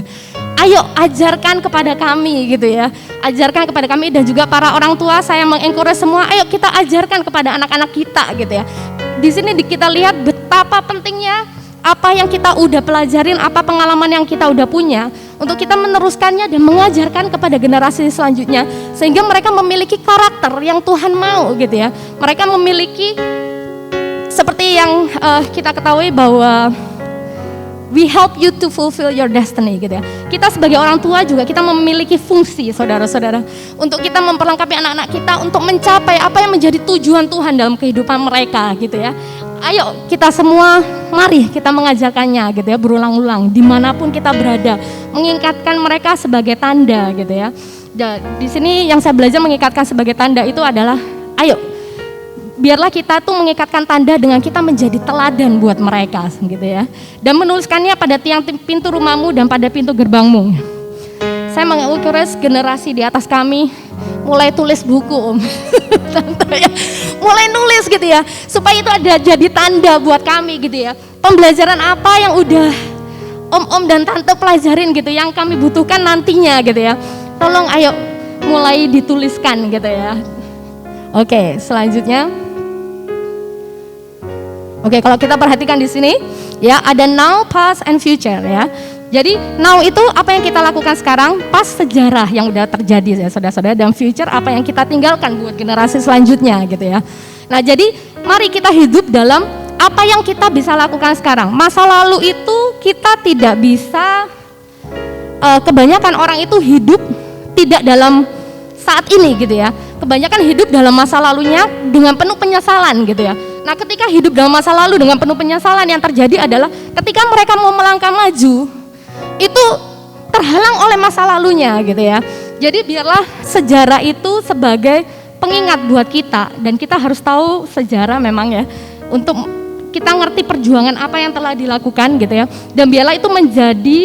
Ayo ajarkan kepada kami gitu ya. Ajarkan kepada kami, dan juga para orang tua saya mengencourage semua, ayo kita ajarkan kepada anak-anak kita gitu ya. Di sini kita lihat betapa pentingnya apa yang kita udah pelajarin, apa pengalaman yang kita udah punya, untuk kita meneruskannya dan mengajarkan kepada generasi selanjutnya, sehingga mereka memiliki karakter yang Tuhan mau gitu ya. Mereka memiliki seperti yang kita ketahui bahwa we help you to fulfill your destiny gitu ya. Kita sebagai orang tua juga kita memiliki fungsi saudara-saudara, untuk kita memperlengkapi anak-anak kita untuk mencapai apa yang menjadi tujuan Tuhan dalam kehidupan mereka gitu ya. Ayo kita semua, mari kita mengajarkannya gitu ya, berulang-ulang dimanapun kita berada, mengikatkan mereka sebagai tanda gitu ya. Dan di sini yang saya belajar mengikatkan sebagai tanda itu adalah, ayo biarlah kita tuh mengikatkan tanda dengan kita menjadi teladan buat mereka gitu ya. Dan menuliskannya pada tiang pintu rumahmu dan pada pintu gerbangmu. Saya mengencourage generasi di atas kami, mulai tulis buku om. Mulai nulis gitu ya, supaya itu ada jadi tanda buat kami gitu ya. Pembelajaran apa yang udah om-om dan tante pelajarin gitu, yang kami butuhkan nantinya gitu ya. Tolong ayo mulai dituliskan gitu ya. Oke, selanjutnya. Oke, kalau kita perhatikan di sini ya, ada now, past, and future ya. Jadi now itu apa yang kita lakukan sekarang, past sejarah yang udah terjadi ya saudara-saudara, dan future apa yang kita tinggalkan buat generasi selanjutnya gitu ya. Nah, jadi mari kita hidup dalam apa yang kita bisa lakukan sekarang. Masa lalu itu kita tidak bisa, kebanyakan orang itu hidup tidak dalam saat ini gitu ya. Kebanyakan hidup dalam masa lalunya dengan penuh penyesalan gitu ya. Nah, ketika hidup dalam masa lalu dengan penuh penyesalan, yang terjadi adalah ketika mereka mau melangkah maju, itu terhalang oleh masa lalunya gitu ya. Jadi biarlah sejarah itu sebagai pengingat buat kita, dan kita harus tahu sejarah memang ya, untuk kita ngerti perjuangan apa yang telah dilakukan gitu ya. Dan biarlah itu menjadi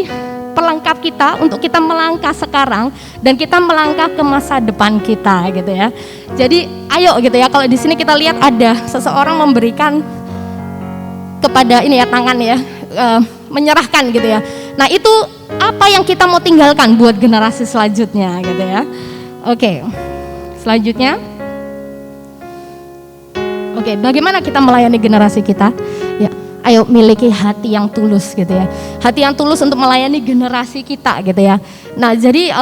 pelengkap kita untuk kita melangkah sekarang dan kita melangkah ke masa depan kita gitu ya. Jadi ayo gitu ya, kalau di sini kita lihat ada seseorang memberikan kepada ini ya, tangan ya, menyerahkan gitu ya. Nah, itu apa yang kita mau tinggalkan buat generasi selanjutnya gitu ya. Oke. Selanjutnya. Oke, bagaimana kita melayani generasi kita? Ya, ayo miliki hati yang tulus gitu ya. Hati yang tulus untuk melayani generasi kita gitu ya. Nah, jadi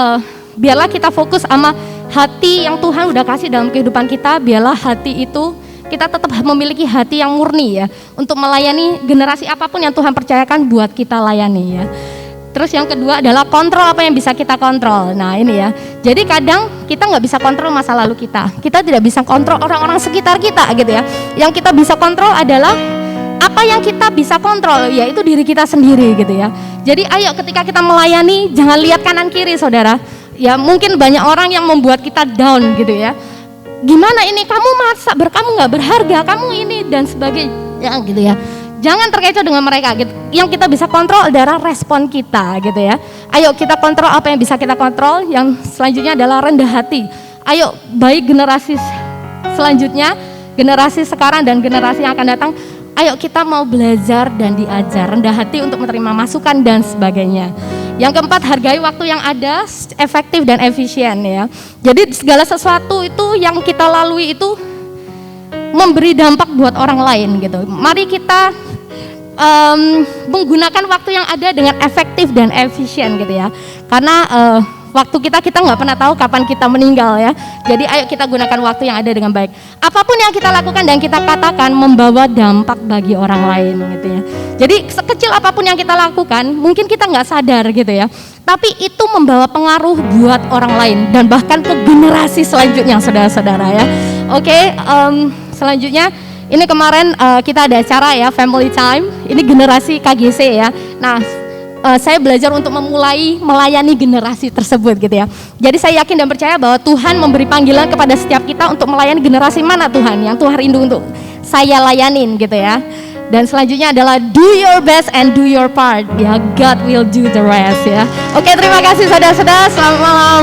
biarlah kita fokus sama hati yang Tuhan udah kasih dalam kehidupan kita. Biarlah hati itu kita tetap memiliki hati yang murni ya, untuk melayani generasi apapun yang Tuhan percayakan buat kita layani ya. Terus yang kedua adalah kontrol apa yang bisa kita kontrol. Nah ini ya, jadi kadang kita nggak bisa kontrol masa lalu kita tidak bisa kontrol orang-orang sekitar kita gitu ya. Yang kita bisa kontrol adalah apa yang kita bisa kontrol, yaitu diri kita sendiri gitu ya. Jadi ayo ketika kita melayani, jangan lihat kanan kiri saudara. Ya mungkin banyak orang yang membuat kita down gitu ya. Gimana ini, kamu masa kamu nggak berharga, kamu ini dan sebagainya gitu ya. Jangan terkecoh dengan mereka gitu. Yang kita bisa kontrol adalah respon kita gitu ya. Ayo kita kontrol apa yang bisa kita kontrol. Yang selanjutnya adalah rendah hati. Ayo baik generasi selanjutnya, generasi sekarang dan generasi yang akan datang, ayo kita mau belajar dan diajar rendah hati untuk menerima masukan dan sebagainya. Yang keempat, hargai waktu yang ada, efektif dan efisien ya. Jadi segala sesuatu itu yang kita lalui itu memberi dampak buat orang lain gitu. Mari kita menggunakan waktu yang ada dengan efektif dan efisien gitu ya. Karena waktu kita nggak pernah tahu kapan kita meninggal ya. Jadi ayo kita gunakan waktu yang ada dengan baik. Apapun yang kita lakukan dan kita katakan membawa dampak bagi orang lain gitu ya. Jadi sekecil apapun yang kita lakukan, mungkin kita nggak sadar gitu ya. Tapi itu membawa pengaruh buat orang lain dan bahkan ke generasi selanjutnya saudara-saudara ya. Oke, selanjutnya ini kemarin kita ada acara ya, family time. Ini generasi KGC ya. Nah, saya belajar untuk memulai melayani generasi tersebut gitu ya. Jadi saya yakin dan percaya bahwa Tuhan memberi panggilan kepada setiap kita untuk melayani generasi mana Tuhan yang Tuhan rindu untuk saya layanin gitu ya. Dan selanjutnya adalah do your best and do your part ya. God will do the rest ya. Oke, terima kasih saudara-saudara. Selamat malam.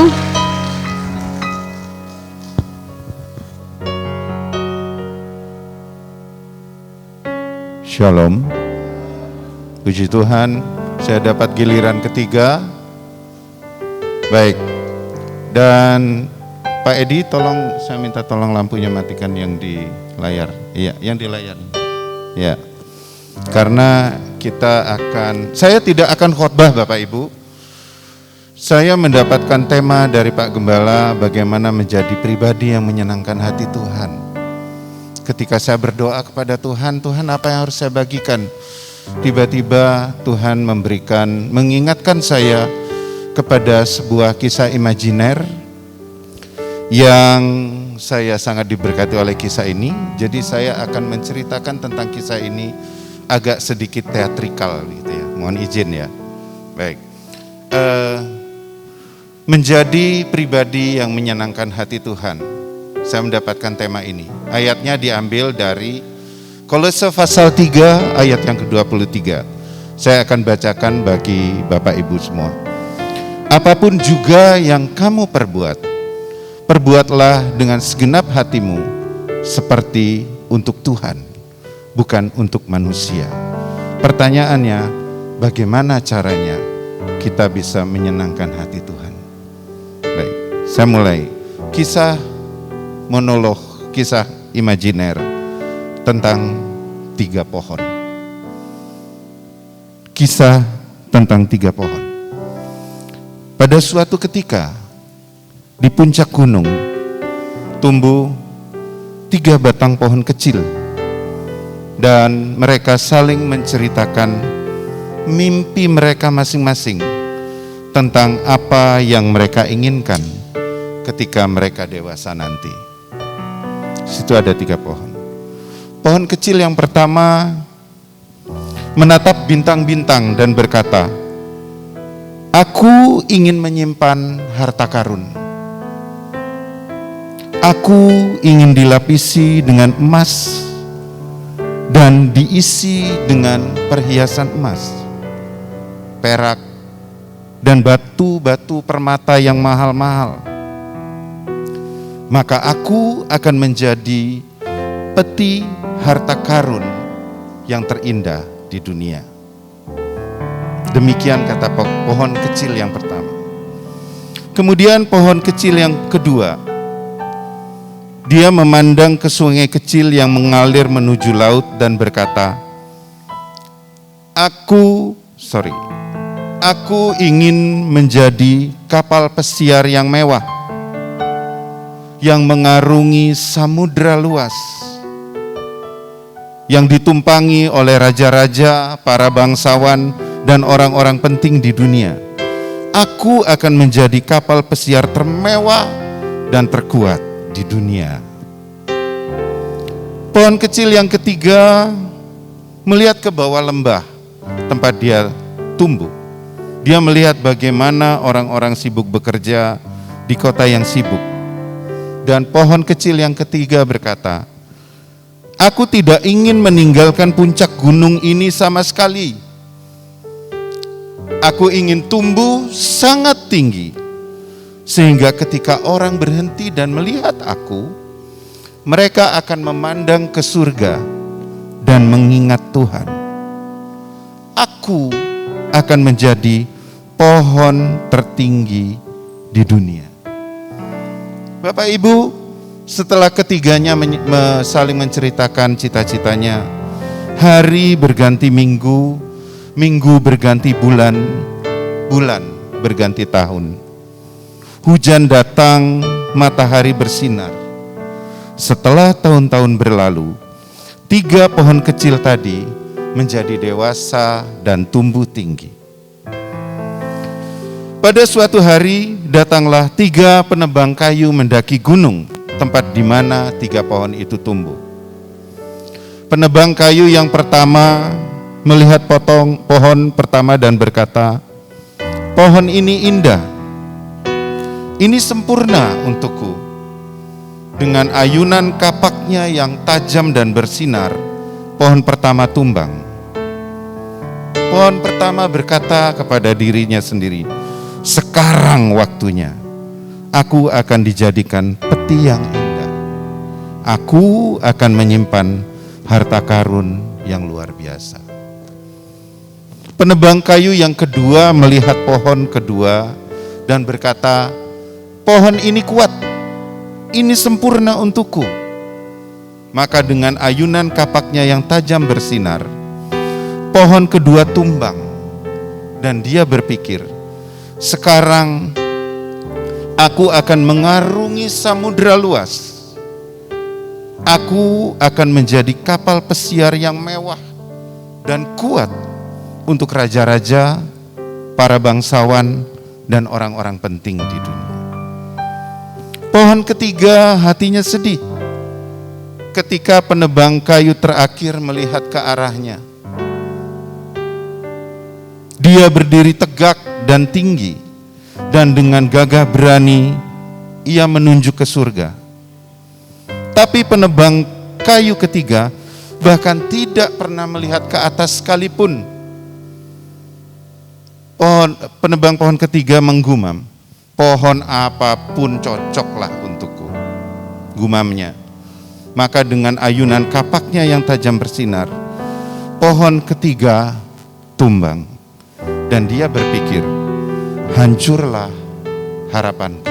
Shalom. Puji Tuhan, saya dapat giliran ketiga. Baik. Dan Pak Edi, tolong saya minta tolong lampunya matikan yang di layar. Iya, yang di layar. Ya. Karena saya tidak akan khotbah Bapak Ibu. Saya mendapatkan tema dari Pak Gembala bagaimana menjadi pribadi yang menyenangkan hati Tuhan. Ketika saya berdoa kepada Tuhan, Tuhan apa yang harus saya bagikan? Tiba-tiba Tuhan mengingatkan saya kepada sebuah kisah imajiner yang saya sangat diberkati oleh kisah ini. Jadi saya akan menceritakan tentang kisah ini agak sedikit teatrikal gitu ya. Mohon izin ya. Baik. Menjadi pribadi yang menyenangkan hati Tuhan. Saya mendapatkan tema ini. Ayatnya diambil dari Kolose pasal 3 ayat yang ke-23. Saya akan bacakan bagi Bapak Ibu semua. Apapun juga yang kamu perbuat, perbuatlah dengan segenap hatimu seperti untuk Tuhan, bukan untuk manusia. Pertanyaannya, bagaimana caranya kita bisa menyenangkan hati Tuhan? Baik, saya mulai. Kisah imajiner tentang 3 pohon. Kisah tentang 3 pohon. Pada suatu ketika di puncak gunung tumbuh 3 batang pohon kecil dan mereka saling menceritakan mimpi mereka masing-masing tentang apa yang mereka inginkan ketika mereka dewasa nanti. Situ ada 3 pohon. Pohon kecil yang pertama menatap bintang-bintang dan berkata, "Aku ingin menyimpan harta karun. Aku ingin dilapisi dengan emas dan diisi dengan perhiasan emas, perak, dan batu-batu permata yang mahal-mahal. Maka aku akan menjadi peti harta karun yang terindah di dunia." Demikian kata pohon kecil yang pertama. Kemudian pohon kecil yang kedua, dia memandang ke sungai kecil yang mengalir menuju laut dan berkata, Aku ingin menjadi kapal pesiar yang mewah, yang mengarungi samudra luas, yang ditumpangi oleh raja-raja, para bangsawan, dan orang-orang penting di dunia. Aku akan menjadi kapal pesiar termewah dan terkuat di dunia. Pohon kecil yang ketiga melihat ke bawah lembah tempat dia tumbuh. Dia melihat bagaimana orang-orang sibuk bekerja di kota yang sibuk. Dan pohon kecil yang ketiga berkata, "Aku tidak ingin meninggalkan puncak gunung ini sama sekali. Aku ingin tumbuh sangat tinggi, sehingga ketika orang berhenti dan melihat aku, mereka akan memandang ke surga dan mengingat Tuhan. Aku akan menjadi pohon tertinggi di dunia." Bapak Ibu, setelah ketiganya saling menceritakan cita-citanya, hari berganti minggu, minggu berganti bulan, bulan berganti tahun. Hujan datang, matahari bersinar. Setelah tahun-tahun berlalu, 3 pohon kecil tadi menjadi dewasa dan tumbuh tinggi. Pada suatu hari, datanglah 3 penebang kayu mendaki gunung, tempat di mana 3 pohon itu tumbuh. Penebang kayu yang pertama melihat pohon pertama dan berkata, "Pohon ini indah, ini sempurna untukku. Dengan ayunan kapaknya yang tajam dan bersinar, pohon pertama tumbang." Pohon pertama berkata kepada dirinya sendiri, "Sekarang waktunya. Aku akan dijadikan peti yang indah. Aku akan menyimpan harta karun yang luar biasa." Penebang kayu yang kedua melihat pohon kedua dan berkata, "Pohon ini kuat, ini sempurna untukku." Maka dengan ayunan kapaknya yang tajam bersinar, pohon kedua tumbang. Dan dia berpikir, "Sekarang aku akan mengarungi samudra luas. Aku akan menjadi kapal pesiar yang mewah dan kuat untuk raja-raja, para bangsawan, dan orang-orang penting di dunia." Pohon ketiga hatinya sedih ketika penebang kayu terakhir melihat ke arahnya. Dia berdiri tegak dan tinggi, dan dengan gagah berani ia menunjuk ke surga. Tapi penebang kayu ketiga bahkan tidak pernah melihat ke atas sekalipun. Penebang pohon ketiga menggumam, "Pohon apapun cocoklah untukku," gumamnya. Maka dengan ayunan kapaknya yang tajam bersinar, pohon ketiga tumbang. Dan dia berpikir, "Hancurlah harapanku."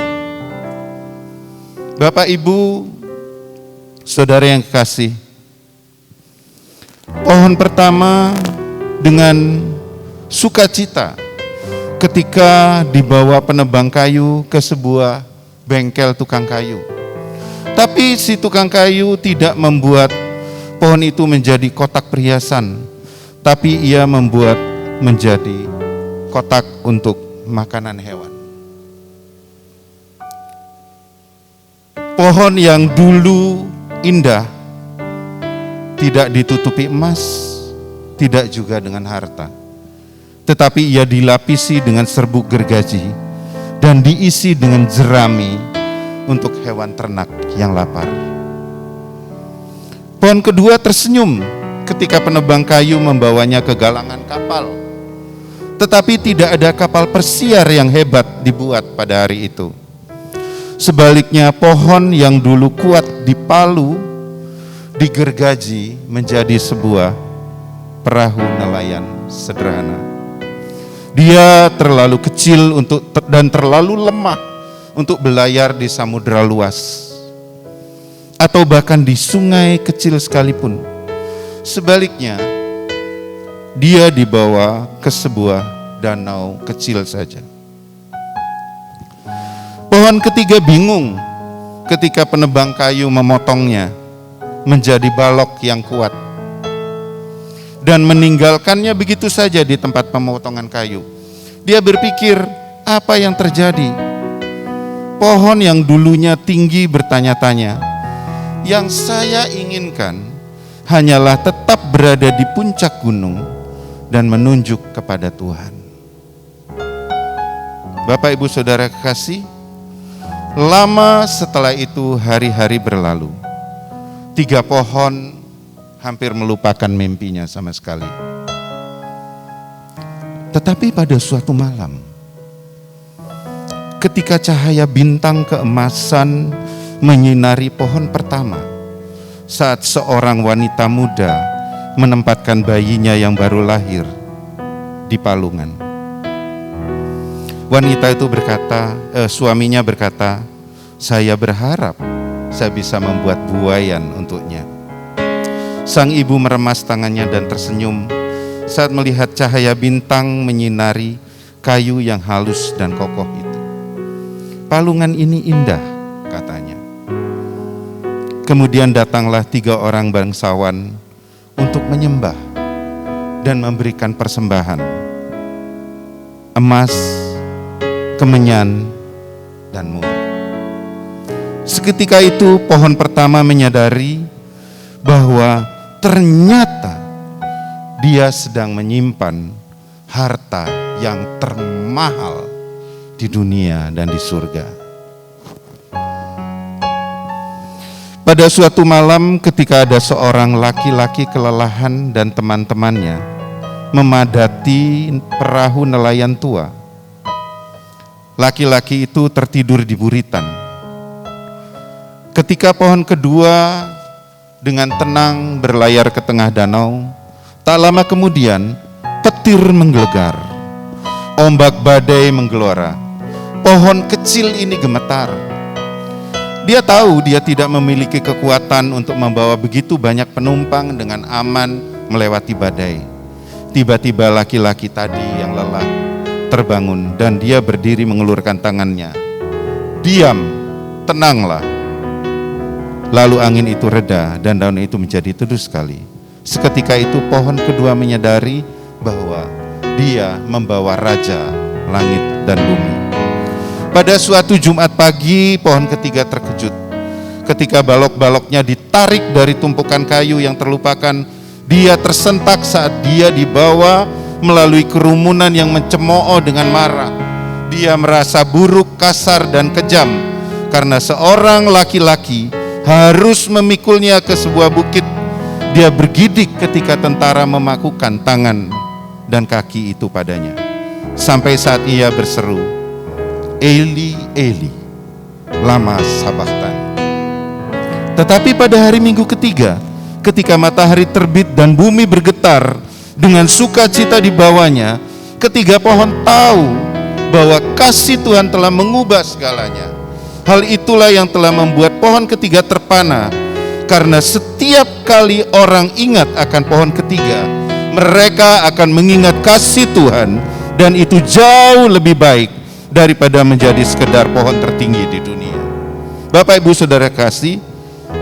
Bapak, Ibu, saudara yang kekasih, pohon pertama dengan sukacita ketika dibawa penebang kayu ke sebuah bengkel tukang kayu. Tapi si tukang kayu tidak membuat pohon itu menjadi kotak perhiasan, tapi ia membuat menjadi kotak untuk makanan hewan. Pohon yang dulu indah tidak ditutupi emas, tidak juga dengan harta, tetapi ia dilapisi dengan serbuk gergaji dan diisi dengan jerami untuk hewan ternak yang lapar. Pohon kedua tersenyum ketika penebang kayu membawanya ke galangan kapal. Tetapi tidak ada kapal persiar yang hebat dibuat pada hari itu. Sebaliknya pohon yang dulu kuat dipalu, digergaji menjadi sebuah perahu nelayan sederhana. Dia terlalu kecil dan terlalu lemah untuk berlayar di samudera luas, atau bahkan di sungai kecil sekalipun. Sebaliknya, dia dibawa ke sebuah danau kecil saja. Pohon ketiga bingung ketika penebang kayu memotongnya menjadi balok yang kuat dan meninggalkannya begitu saja di tempat pemotongan kayu. Dia berpikir, apa yang terjadi? Pohon yang dulunya tinggi bertanya-tanya, yang saya inginkan hanyalah tetap berada di puncak gunung dan menunjuk kepada Tuhan. Bapak Ibu Saudara kekasih, lama setelah itu hari-hari berlalu. 3 pohon hampir melupakan mimpinya sama sekali. Tetapi pada suatu malam, ketika cahaya bintang keemasan menyinari pohon pertama, saat seorang wanita muda menempatkan bayinya yang baru lahir di palungan. Wanita itu suaminya berkata, saya berharap saya bisa membuat buaian untuknya. Sang ibu meremas tangannya dan tersenyum saat melihat cahaya bintang menyinari kayu yang halus dan kokoh itu. Palungan ini indah, katanya. Kemudian datanglah 3 orang bangsawan untuk menyembah dan memberikan persembahan, emas, kemenyan, dan mur. Seketika itu pohon pertama menyadari bahwa ternyata dia sedang menyimpan harta yang termahal di dunia dan di surga. Pada suatu malam ketika ada seorang laki-laki kelelahan dan teman-temannya memadati perahu nelayan tua, laki-laki itu tertidur di buritan. Ketika pohon kedua dengan tenang berlayar ke tengah danau, tak lama kemudian petir menggelegar, ombak badai menggelora, pohon kecil ini gemetar. Dia tahu dia tidak memiliki kekuatan untuk membawa begitu banyak penumpang dengan aman melewati badai. Tiba-tiba laki-laki tadi yang lelah terbangun dan dia berdiri mengulurkan tangannya. Diam, tenanglah. Lalu angin itu reda dan daun itu menjadi teduh sekali. Seketika itu pohon kedua menyadari bahwa dia membawa raja langit dan bumi. Pada suatu Jumat pagi, pohon ketiga terkejut. Ketika balok-baloknya ditarik dari tumpukan kayu yang terlupakan, dia tersentak saat dia dibawa melalui kerumunan yang mencemooh dengan marah. Dia merasa buruk, kasar, dan kejam karena seorang laki-laki harus memikulnya ke sebuah bukit. Dia bergidik ketika tentara memakukan tangan dan kaki itu padanya. Sampai saat ia berseru, Eli, Eli, lama sabachthani. Tetapi pada hari Minggu ketiga, ketika matahari terbit dan bumi bergetar dengan sukacita di bawahnya, ketiga pohon tahu bahwa kasih Tuhan telah mengubah segalanya. Hal itulah yang telah membuat pohon ketiga terpana, karena setiap kali orang ingat akan pohon ketiga, mereka akan mengingat kasih Tuhan, dan itu jauh lebih baik daripada menjadi sekedar pohon tertinggi di dunia. Bapak Ibu Saudara kasih,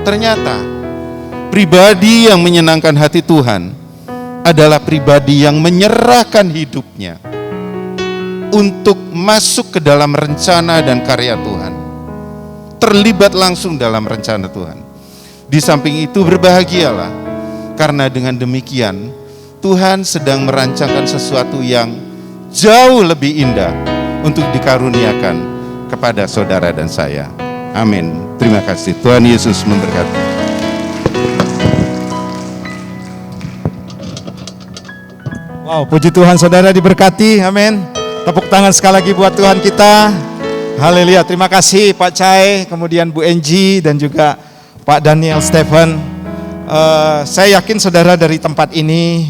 ternyata pribadi yang menyenangkan hati Tuhan adalah pribadi yang menyerahkan hidupnya untuk masuk ke dalam rencana dan karya Tuhan, terlibat langsung dalam rencana Tuhan. Di samping itu berbahagialah Karena dengan demikian Tuhan sedang merancangkan sesuatu yang jauh lebih indah untuk dikaruniakan kepada saudara dan saya. Amin. Terima kasih. Tuhan Yesus memberkati. Wow, puji Tuhan, saudara diberkati. Amin. Tepuk tangan sekali lagi buat Tuhan kita. Haleluya. Terima kasih Pak Cai, kemudian Bu Enji, dan juga Pak Daniel Stephen. Saya yakin saudara dari tempat ini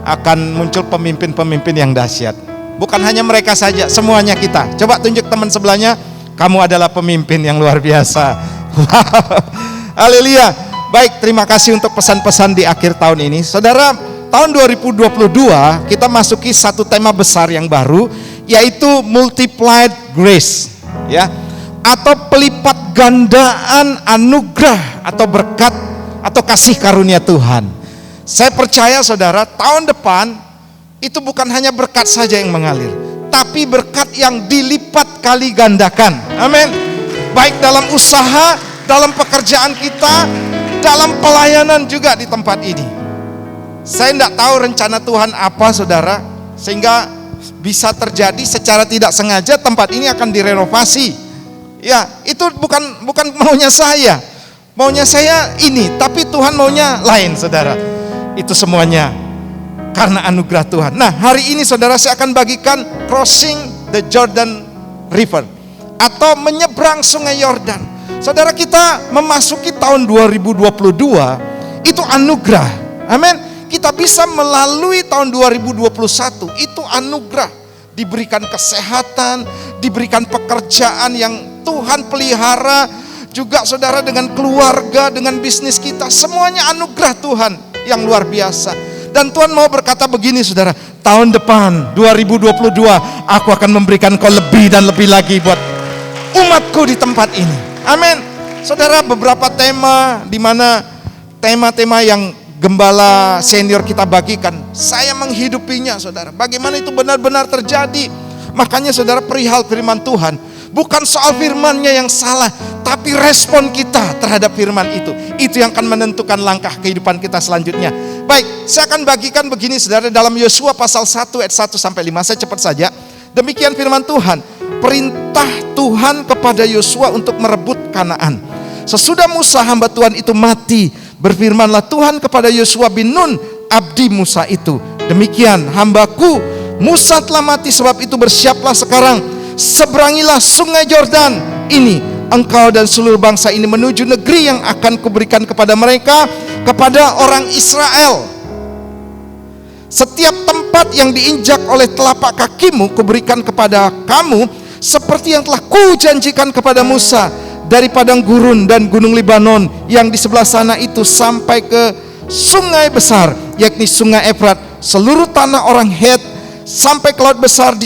akan muncul pemimpin-pemimpin yang dahsyat. Bukan hanya mereka saja, semuanya kita. Coba tunjuk teman sebelahnya, kamu adalah pemimpin yang luar biasa. Haleluya. Baik, terima kasih untuk pesan-pesan di akhir tahun ini. Saudara, tahun 2022 kita masuki satu tema besar yang baru, yaitu multiplied grace, ya, atau pelipat gandaan anugerah atau berkat atau kasih karunia Tuhan. Saya percaya saudara, tahun depan itu bukan hanya berkat saja yang mengalir, tapi berkat yang dilipat kali gandakan. Amin. Baik dalam usaha, dalam pekerjaan kita, dalam pelayanan juga di tempat ini. Saya tidak tahu rencana Tuhan apa saudara, sehingga bisa terjadi secara tidak sengaja tempat ini akan direnovasi. Ya, itu bukan maunya saya. Maunya saya ini, tapi Tuhan maunya lain saudara. Itu semuanya karena anugerah Tuhan. Nah, hari ini saudara saya akan bagikan crossing the Jordan River atau menyeberang sungai Yordan. Saudara, kita memasuki tahun 2022 itu anugerah. Amin. Kita bisa melalui tahun 2021 itu anugerah. Diberikan kesehatan, diberikan pekerjaan yang Tuhan pelihara, juga saudara dengan keluarga, dengan bisnis kita, semuanya anugerah Tuhan yang luar biasa. Dan Tuhan mau berkata begini saudara, tahun depan 2022 aku akan memberikan kau lebih dan lebih lagi buat umatku di tempat ini. Amin. Saudara, beberapa tema di mana tema-tema yang gembala senior kita bagikan, saya menghidupinya saudara. Bagaimana itu benar-benar terjadi. Makanya saudara, perihal firman Tuhan, bukan soal firmannya yang salah, tapi respon kita terhadap firman itu yang akan menentukan langkah kehidupan kita selanjutnya. Baik, saya akan bagikan begini saudara, dalam Yosua pasal 1 ayat 1 sampai 5. Saya cepat saja. Demikian firman Tuhan, perintah Tuhan kepada Yosua untuk merebut Kanaan. Sesudah Musa hamba Tuhan itu mati, berfirmanlah Tuhan kepada Yosua bin Nun, abdi Musa itu, demikian hambaku Musa telah mati, sebab itu bersiaplah sekarang, seberangilah sungai Yordan ini, engkau dan seluruh bangsa ini menuju negeri yang akan kuberikan kepada mereka, kepada orang Israel. Setiap tempat yang diinjak oleh telapak kakimu kuberikan kepada kamu, seperti yang telah kujanjikan kepada Musa, dari padang gurun dan gunung Libanon yang di sebelah sana itu sampai ke sungai besar, yakni sungai Efrat, seluruh tanah orang Het, sampai ke laut besar di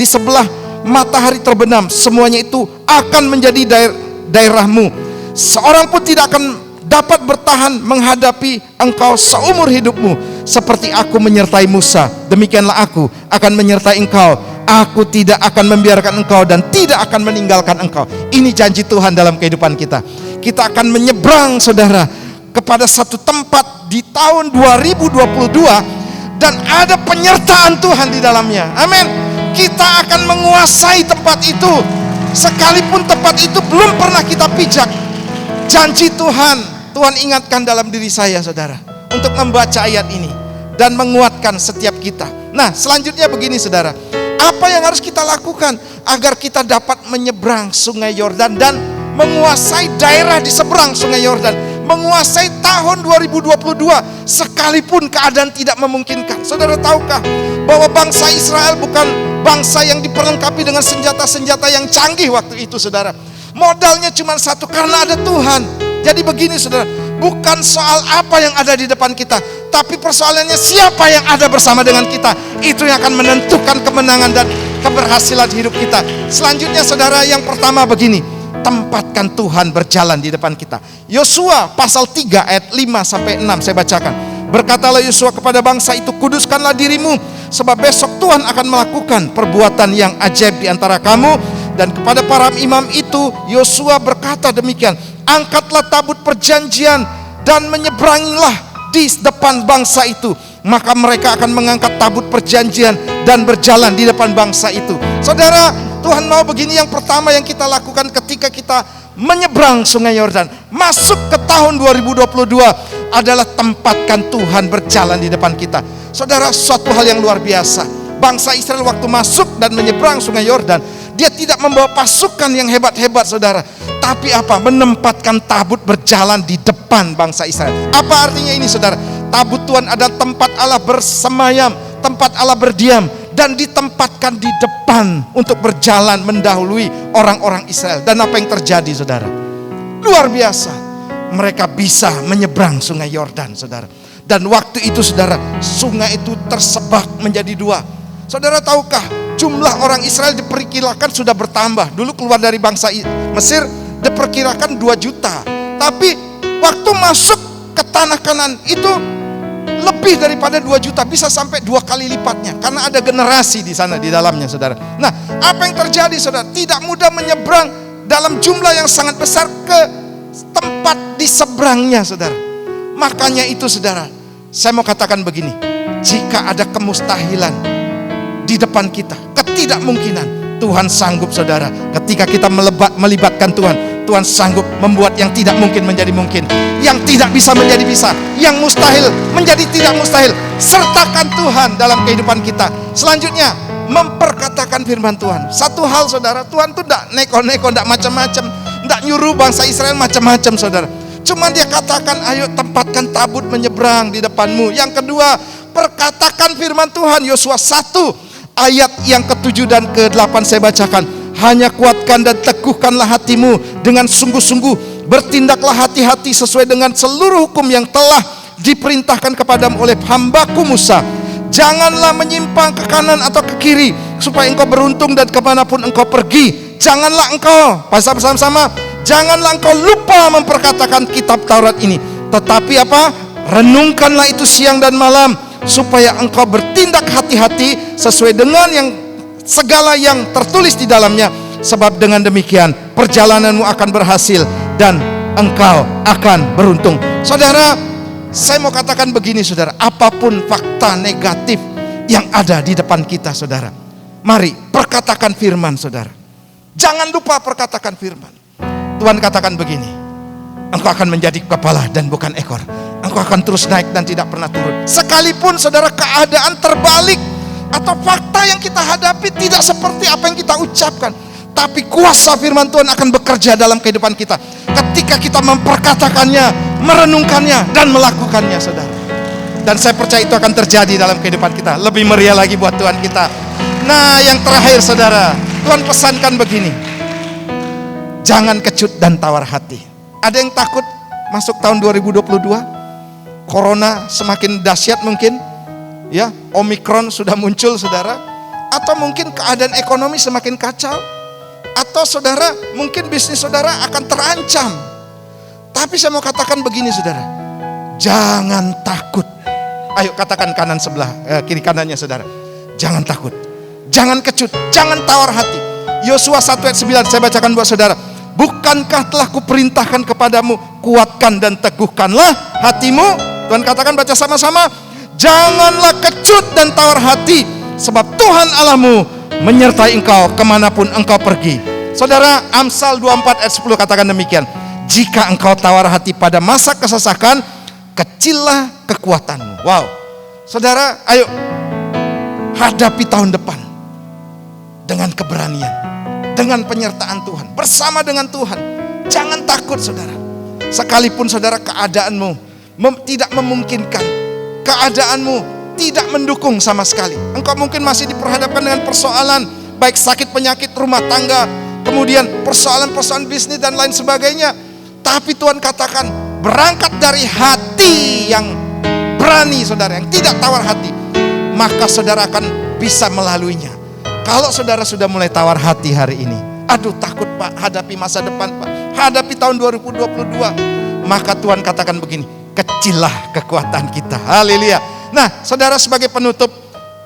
sebelah matahari terbenam, semuanya itu akan menjadi daerahmu. Seorang pun tidak akan dapat bertahan menghadapi engkau seumur hidupmu. Seperti aku menyertai Musa, demikianlah aku akan menyertai engkau. Aku tidak akan membiarkan engkau dan tidak akan meninggalkan engkau. Ini janji Tuhan dalam kehidupan kita. Kita akan menyeberang saudara kepada satu tempat di tahun 2022 dan ada penyertaan Tuhan di dalamnya. Amin. Kita akan menguasai tempat itu, sekalipun tempat itu belum pernah kita pijak. Janji Tuhan ingatkan dalam diri saya saudara, untuk membaca ayat ini dan menguatkan setiap kita. Nah, selanjutnya begini saudara, apa yang harus kita lakukan agar kita dapat menyeberang sungai Yordan dan menguasai daerah di seberang sungai Yordan, menguasai tahun 2022 sekalipun keadaan tidak memungkinkan. Saudara tahukah bahwa bangsa Israel bukan bangsa yang diperlengkapi dengan senjata-senjata yang canggih waktu itu saudara. Modalnya cuma satu, karena ada Tuhan. Jadi begini saudara, bukan soal apa yang ada di depan kita, tapi persoalannya siapa yang ada bersama dengan kita. Itu yang akan menentukan kemenangan dan keberhasilan hidup kita. Selanjutnya saudara, yang pertama begini, tempatkan Tuhan berjalan di depan kita. Yosua pasal 3 ayat 5 sampai 6 saya bacakan. Berkatalah Yosua kepada bangsa itu, kuduskanlah dirimu, sebab besok Tuhan akan melakukan perbuatan yang ajaib di antara kamu. Dan kepada para imam itu Yosua berkata demikian, angkatlah tabut perjanjian dan menyeberangilah di depan bangsa itu, maka mereka akan mengangkat tabut perjanjian dan berjalan di depan bangsa itu. Saudara, Tuhan mau begini, yang pertama yang kita lakukan ketika kita menyeberang Sungai Yordan, masuk ke tahun 2022 adalah tempatkan Tuhan berjalan di depan kita. Saudara, suatu hal yang luar biasa. Bangsa Israel waktu masuk dan menyeberang Sungai Yordan, dia tidak membawa pasukan yang hebat-hebat, saudara. Tapi apa? Menempatkan tabut berjalan di depan bangsa Israel. Apa artinya ini, saudara? Tabut Tuhan adalah tempat Allah bersemayam, tempat Allah berdiam, dan ditempatkan di depan untuk berjalan mendahului orang-orang Israel. Dan apa yang terjadi, saudara? Luar biasa. Mereka bisa menyeberang Sungai Yordan, saudara. Dan waktu itu, saudara, sungai itu tersebak menjadi dua. Saudara, tahukah jumlah orang Israel diperkirakan sudah bertambah. Dulu keluar dari bangsa Mesir diperkirakan 2 juta. Tapi waktu masuk ke tanah Kanaan itu lebih daripada 2 juta, bisa sampai 2 kali lipatnya, karena ada generasi di sana di dalamnya, saudara. Nah, apa yang terjadi, saudara? Tidak mudah menyeberang dalam jumlah yang sangat besar ke tempat di seberangnya, saudara. Makanya itu, saudara, saya mau katakan begini, jika ada kemustahilan di depan kita, ketidakmungkinan, Tuhan sanggup, saudara. Ketika kita melibatkan Tuhan, Tuhan sanggup membuat yang tidak mungkin menjadi mungkin, yang tidak bisa menjadi bisa, yang mustahil menjadi tidak mustahil. Sertakan Tuhan dalam kehidupan kita. Selanjutnya, memperkatakan firman Tuhan. Satu hal, saudara, Tuhan tuh tidak neko-neko, tidak macam-macam, tidak nyuruh bangsa Israel macam-macam, saudara. Cuma dia katakan, ayo tempatkan tabut menyeberang di depanmu. Yang kedua, perkatakan firman Tuhan. Yosua 1 ayat yang ke-7 dan ke-8 saya bacakan. Hanya kuatkan dan teguhkanlah hatimu dengan sungguh-sungguh. Bertindaklah hati-hati sesuai dengan seluruh hukum yang telah diperintahkan kepadamu oleh hambaku Musa. Janganlah menyimpang ke kanan atau ke kiri, supaya engkau beruntung dan kemanapun engkau pergi. Janganlah engkau, pasal bersama-sama, janganlah engkau lupa memperkatakan kitab Taurat ini. Tetapi apa? Renungkanlah itu siang dan malam, supaya engkau bertindak hati-hati sesuai dengan yang segala yang tertulis di dalamnya. Sebab dengan demikian perjalananmu akan berhasil dan engkau akan beruntung. Saudara, saya mau katakan begini, saudara, apapun fakta negatif yang ada di depan kita, saudara, mari perkatakan firman, saudara. Jangan lupa perkatakan firman. Tuhan katakan begini, engkau akan menjadi kepala dan bukan ekor. Engkau akan terus naik dan tidak pernah turun. Sekalipun, saudara, keadaan terbalik atau fakta yang kita hadapi tidak seperti apa yang kita ucapkan, tapi kuasa firman Tuhan akan bekerja dalam kehidupan kita ketika kita memperkatakannya, merenungkannya, dan melakukannya, saudara. Dan saya percaya itu akan terjadi dalam kehidupan kita. Lebih meriah lagi buat Tuhan kita. Nah, yang terakhir, saudara, Tuhan pesankan begini, jangan kecut dan tawar hati. Ada yang takut masuk tahun 2022? Corona semakin dahsyat mungkin, ya, Omikron sudah muncul, saudara. Atau mungkin keadaan ekonomi semakin kacau. Atau saudara, mungkin bisnis saudara akan terancam. Tapi saya mau katakan begini, saudara, jangan takut. Ayo katakan kanan sebelah, kiri kanannya, saudara. Jangan takut, jangan kecut, jangan tawar hati. Yosua 1 ayat 9 saya bacakan buat saudara. Bukankah telah kuperintahkan kepadamu, kuatkan dan teguhkanlah hatimu. Tuhan katakan, baca sama-sama, janganlah kecut dan tawar hati, sebab Tuhan Allahmu menyertai engkau kemanapun engkau pergi. Saudara, Amsal 24 ayat 10 katakan demikian, jika engkau tawar hati pada masa kesesakan, kecillah kekuatanmu. Wow, saudara, ayo hadapi tahun depan dengan keberanian, dengan penyertaan Tuhan, bersama dengan Tuhan. Jangan takut, saudara. Sekalipun, saudara, keadaanmu tidak memungkinkan, keadaanmu tidak mendukung sama sekali. Engkau mungkin masih diperhadapkan dengan persoalan, baik sakit, penyakit, rumah tangga, kemudian persoalan-persoalan bisnis dan lain sebagainya. Tapi Tuhan katakan, berangkat dari hati yang berani, saudara, yang tidak tawar hati, maka saudara akan bisa melaluinya. Kalau saudara sudah mulai tawar hati hari ini, aduh takut Pak, hadapi masa depan Pak, hadapi tahun 2022, maka Tuhan katakan begini, kecillah kekuatan kita. Haleluya. Nah, saudara, sebagai penutup,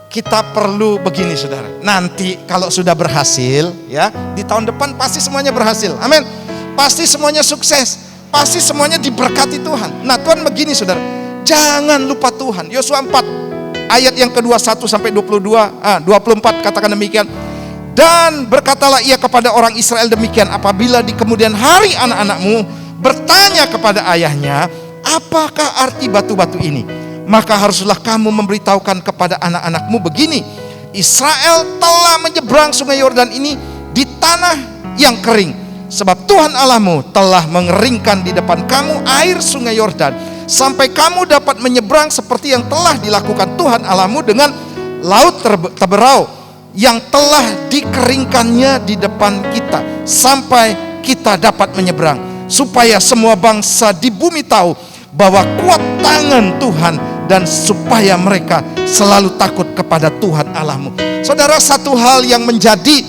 kita perlu begini, saudara. Nanti kalau sudah berhasil, ya, di tahun depan pasti semuanya berhasil. Amin. Pasti semuanya sukses. Pasti semuanya diberkati Tuhan. Nah, Tuhan begini, saudara. Jangan lupa Tuhan. Yosua 4 ayat yang ke-21 sampai 24 katakan demikian. Dan berkatalah ia kepada orang Israel demikian, apabila di kemudian hari anak-anakmu bertanya kepada ayahnya, apakah arti batu-batu ini? Maka haruslah kamu memberitahukan kepada anak-anakmu begini, Israel telah menyeberang sungai Yordan ini di tanah yang kering, sebab Tuhan Allahmu telah mengeringkan di depan kamu air sungai Yordan, sampai kamu dapat menyeberang seperti yang telah dilakukan Tuhan Allahmu dengan laut Teberau yang telah dikeringkannya di depan kita, sampai kita dapat menyeberang, supaya semua bangsa di bumi tahu bahwa kuat tangan Tuhan, dan supaya mereka selalu takut kepada Tuhan Allahmu. Saudara, satu hal yang menjadi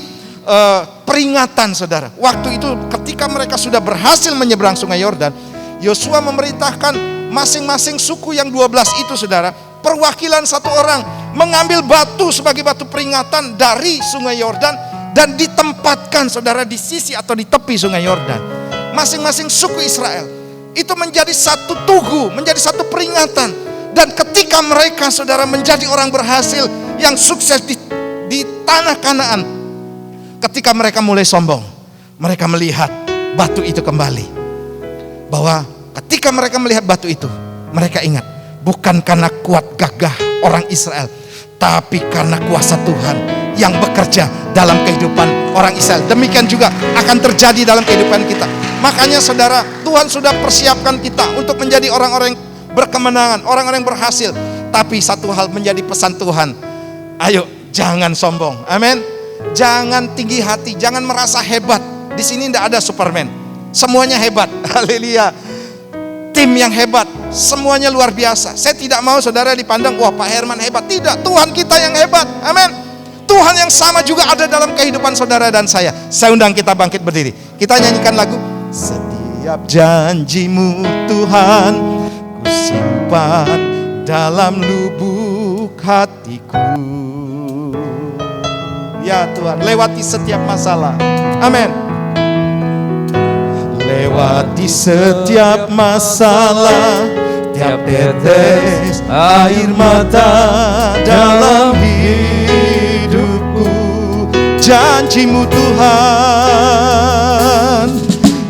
peringatan saudara, waktu itu ketika mereka sudah berhasil menyeberang sungai Yordan, Yosua memerintahkan masing-masing suku yang 12 itu saudara, perwakilan satu orang mengambil batu sebagai batu peringatan dari sungai Yordan dan ditempatkan saudara di sisi atau di tepi sungai Yordan. Masing-masing suku Israel itu menjadi satu tugu, menjadi satu peringatan. Dan ketika mereka saudara menjadi orang berhasil yang sukses di tanah Kanaan, ketika mereka mulai sombong, mereka melihat batu itu kembali. Bahwa ketika mereka melihat batu itu, mereka ingat, bukan karena kuat gagah orang Israel, tapi karena kuasa Tuhan yang bekerja dalam kehidupan orang Israel. Demikian juga akan terjadi dalam kehidupan kita. Makanya saudara, Tuhan sudah persiapkan kita untuk menjadi orang-orang yang berkemenangan, orang-orang yang berhasil. Tapi satu hal menjadi pesan Tuhan, ayo jangan sombong, amin. Jangan tinggi hati, jangan merasa hebat. Di sini tidak ada Superman, semuanya hebat, haleluya. Tim yang hebat, semuanya luar biasa. Saya tidak mau saudara dipandang, wah Pak Herman hebat. Tidak, Tuhan kita yang hebat, amin. Tuhan yang sama juga ada dalam kehidupan saudara dan saya. Saya undang kita bangkit berdiri, kita nyanyikan lagu. Setiap janjimu Tuhan ku simpan dalam lubuk hatiku. Ya Tuhan, lewati setiap masalah, amin. Lewati setiap masalah, tiap tetes air mata dalam hidupku. Janjimu Tuhan,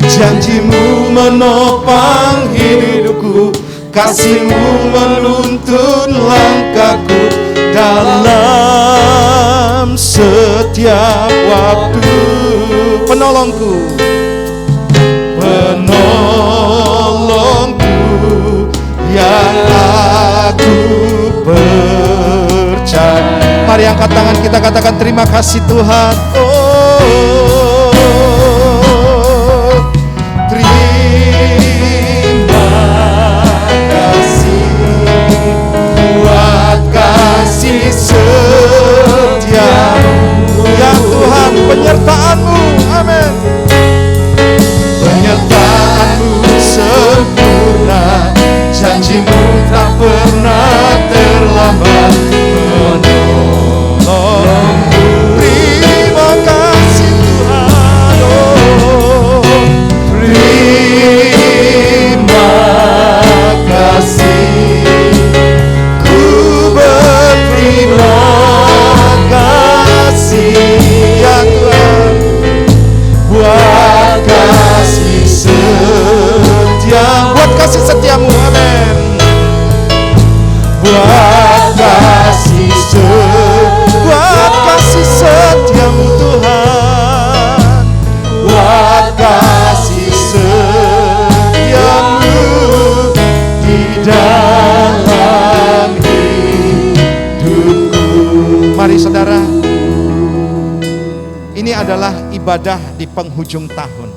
janjimu menopang hidupku, kasihmu menuntun langkahku dalam setiap waktu. Penolongku, penolongku yang aku percaya. Mari angkat tangan kita, katakan terima kasih Tuhan. Oh, terima kasih buat kasih setiamu ya Tuhan, penyertaan-Mu, amin. Penyertaan-Mu sempurna, janji-Mu tak pernah terlambat menolongku. Terima kasih Tuhan, oh, terima kasih, ku berterima kasih ya Tuhan, buat kasih setia, buat kasih setiamu, amin. Buat kasih setiamu Tuhan, buat kasih setiamu di dalam hidupku. Mari saudara, ini adalah ibadah di penghujung tahun,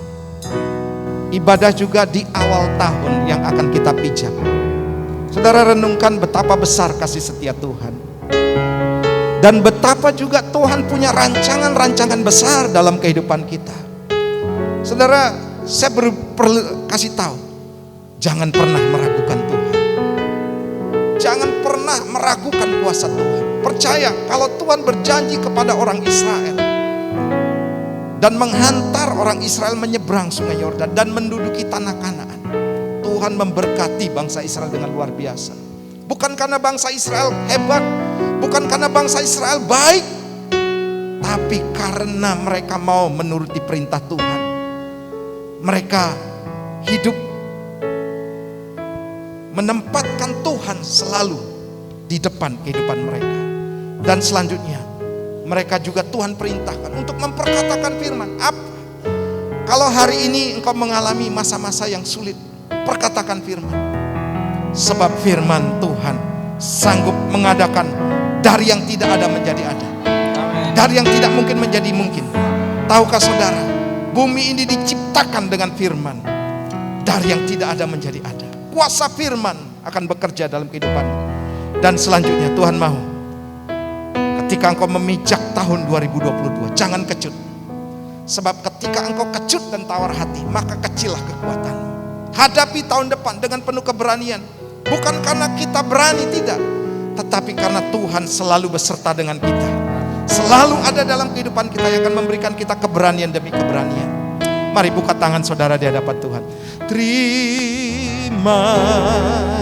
ibadah juga di awal tahun yang akan kita pijak. Saudara renungkan betapa besar kasih setia Tuhan, dan betapa juga Tuhan punya rancangan-rancangan besar dalam kehidupan kita. Saudara, saya perlu kasih tahu, jangan pernah meragukan Tuhan. Jangan pernah meragukan kuasa Tuhan. Percaya kalau Tuhan berjanji kepada orang Israel dan menghantar orang Israel menyeberang sungai Yordan dan menduduki tanah Kanaan, Tuhan memberkati bangsa Israel dengan luar biasa. Bukan karena bangsa Israel hebat, bukan karena bangsa Israel baik, tapi karena mereka mau menuruti perintah Tuhan. Mereka hidup menempatkan Tuhan selalu di depan kehidupan mereka. Dan selanjutnya, mereka juga Tuhan perintahkan untuk memperkatakan firman. Kalau hari ini engkau mengalami masa-masa yang sulit, perkatakan firman. Sebab firman Tuhan sanggup mengadakan dari yang tidak ada menjadi ada. Dari yang tidak mungkin menjadi mungkin. Tahukah saudara, bumi ini diciptakan dengan firman. Dari yang tidak ada menjadi ada. Kuasa firman akan bekerja dalam kehidupan. Dan selanjutnya Tuhan mau, ketika engkau memijak tahun 2022, jangan kecut. Sebab ketika engkau kecut dan tawar hati, maka kecillah kekuatanmu. Hadapi tahun depan dengan penuh keberanian. Bukan karena kita berani, tidak. Tetapi karena Tuhan selalu beserta dengan kita. Selalu ada dalam kehidupan kita yang akan memberikan kita keberanian demi keberanian. Mari buka tangan saudara di hadapan Tuhan. Terima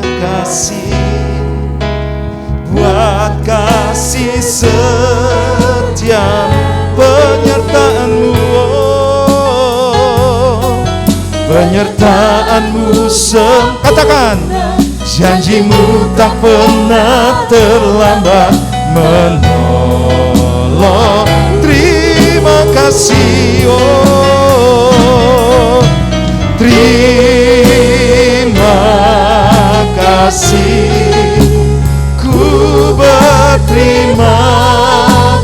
kasih buat kasih setia penyertaan-Mu, penyertaan-Mu katakan, janji-Mu tak pernah terlambat menolong. Terima kasih, oh terima kasih, ku berterima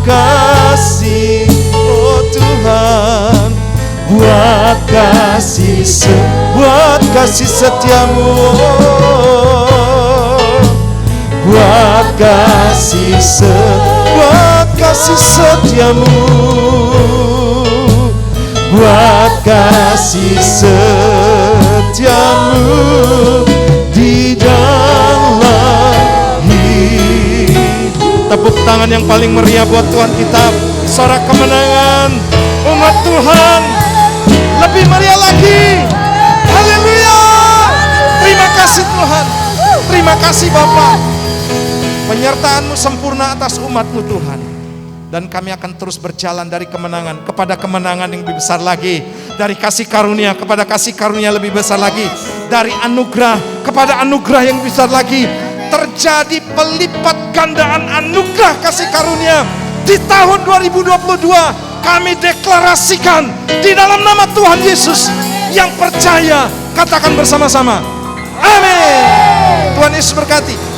kasih, oh Tuhan, buat kasih setiamu, buat kasih setiamu, buat kasih setiamu di dalam hidup. Tepuk tangan yang paling meriah buat Tuhan kita. Sorak kemenangan umat Tuhan lebih meriah lagi. Haleluya. Terima kasih Tuhan. Terima kasih Bapa. Penyertaan-Mu sempurna atas umat-Mu Tuhan. Dan kami akan terus berjalan dari kemenangan kepada kemenangan yang lebih besar lagi. Dari kasih karunia kepada kasih karunia lebih besar lagi. Dari anugerah kepada anugerah yang besar lagi. Terjadi pelipat gandaan anugerah kasih karunia. Di tahun 2022 kami deklarasikan di dalam nama Tuhan Yesus. Yang percaya katakan bersama-sama, amin. Tuhan Yesus berkati.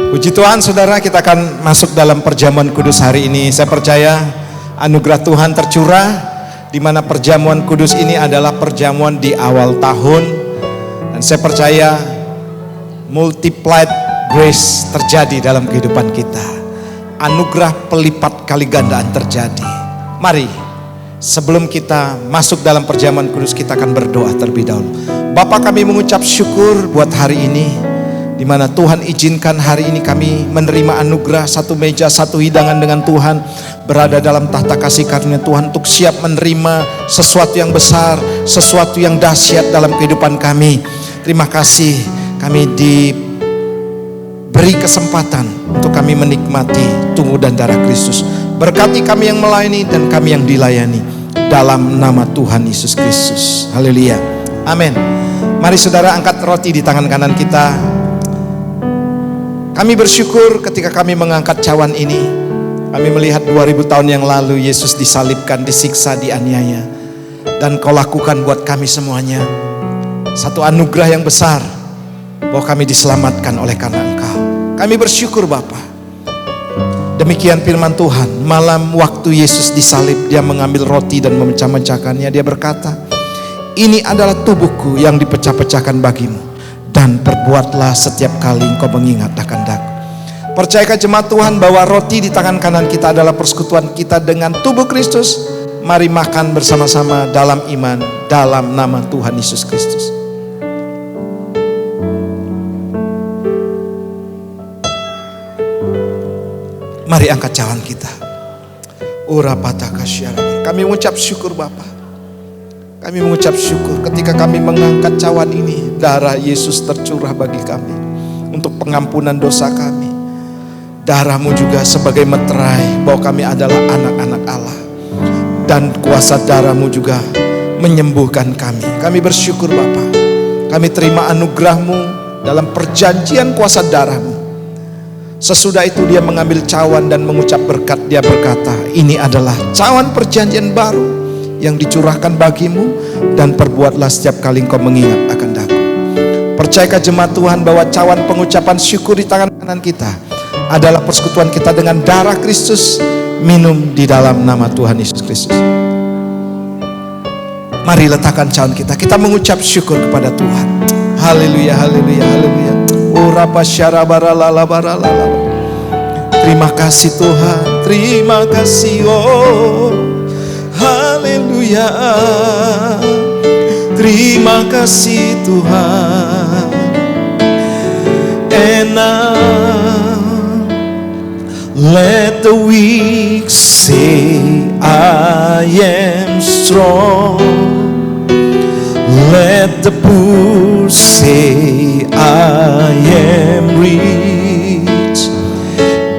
Puji Tuhan saudara, kita akan masuk dalam perjamuan kudus hari ini. Saya percaya anugerah Tuhan tercurah, di mana perjamuan kudus ini adalah perjamuan di awal tahun. Dan saya percaya multiplied grace terjadi dalam kehidupan kita. Anugerah pelipat kali gandaan terjadi. Mari, sebelum kita masuk dalam perjamuan kudus, kita akan berdoa terlebih dahulu. Bapa, kami mengucap syukur buat hari ini, di mana Tuhan izinkan hari ini kami menerima anugerah, satu meja, satu hidangan dengan Tuhan, berada dalam tahta kasih karunia Tuhan untuk siap menerima sesuatu yang besar, sesuatu yang dahsyat dalam kehidupan kami. Terima kasih, kami diberi kesempatan untuk kami menikmati tubuh dan darah Kristus. Berkati kami yang melayani dan kami yang dilayani, dalam nama Tuhan Yesus Kristus. Haleluya, amin. Mari saudara, angkat roti di tangan kanan kita. Kami bersyukur ketika kami mengangkat cawan ini. Kami melihat 2000 tahun yang lalu Yesus disalibkan, disiksa, dianiaya. Dan Kau lakukan buat kami semuanya satu anugerah yang besar, bahwa kami diselamatkan oleh karena Engkau. Kami bersyukur Bapa. Demikian firman Tuhan. Malam waktu Yesus disalib, Dia mengambil roti dan memecah-mecahkannya. Dia berkata, ini adalah tubuhku yang dipecah-pecahkan bagimu. Dan perbuatlah setiap kali engkau mengingat akan aku. Percayakah jemaat Tuhan bahwa roti di tangan kanan kita adalah persekutuan kita dengan tubuh Kristus? Mari makan bersama-sama dalam iman, dalam nama Tuhan Yesus Kristus. Mari angkat cawan kita. Kami mengucap syukur Bapa. Kami mengucap syukur ketika kami mengangkat cawan ini, darah Yesus tercurah bagi kami untuk pengampunan dosa kami. Darah-Mu juga sebagai meterai bahwa kami adalah anak-anak Allah. Dan kuasa darah-Mu juga menyembuhkan kami. Kami bersyukur Bapa. Kami terima anugerah-Mu dalam perjanjian kuasa darah-Mu. Sesudah itu dia mengambil cawan dan mengucap berkat. Dia berkata, ini adalah cawan perjanjian baru yang dicurahkan bagimu, dan perbuatlah setiap kali engkau mengingat akan daku. Percayakah jemaat Tuhan bahwa cawan pengucapan syukur di tangan kanan kita adalah persekutuan kita dengan darah Kristus, minum di dalam nama Tuhan Yesus Kristus. Mari letakkan cawan kita. Kita mengucap syukur kepada Tuhan. Haleluya, haleluya, haleluya. Urapa syarabara lalabara lalabara. Terima kasih Tuhan, terima kasih oh. Haleluya. Terima kasih Tuhan. And now let the weak say I am strong. Let the poor say I am rich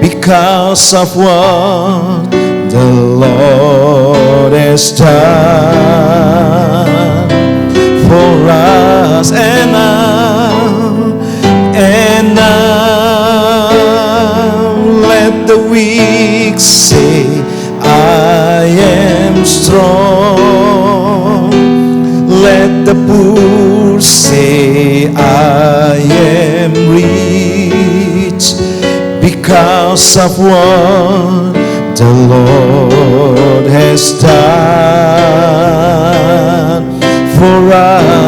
because of what the Lord has done for us. And now let the weak say I am strong. Let the poor say I am rich because of what the Lord has done for us.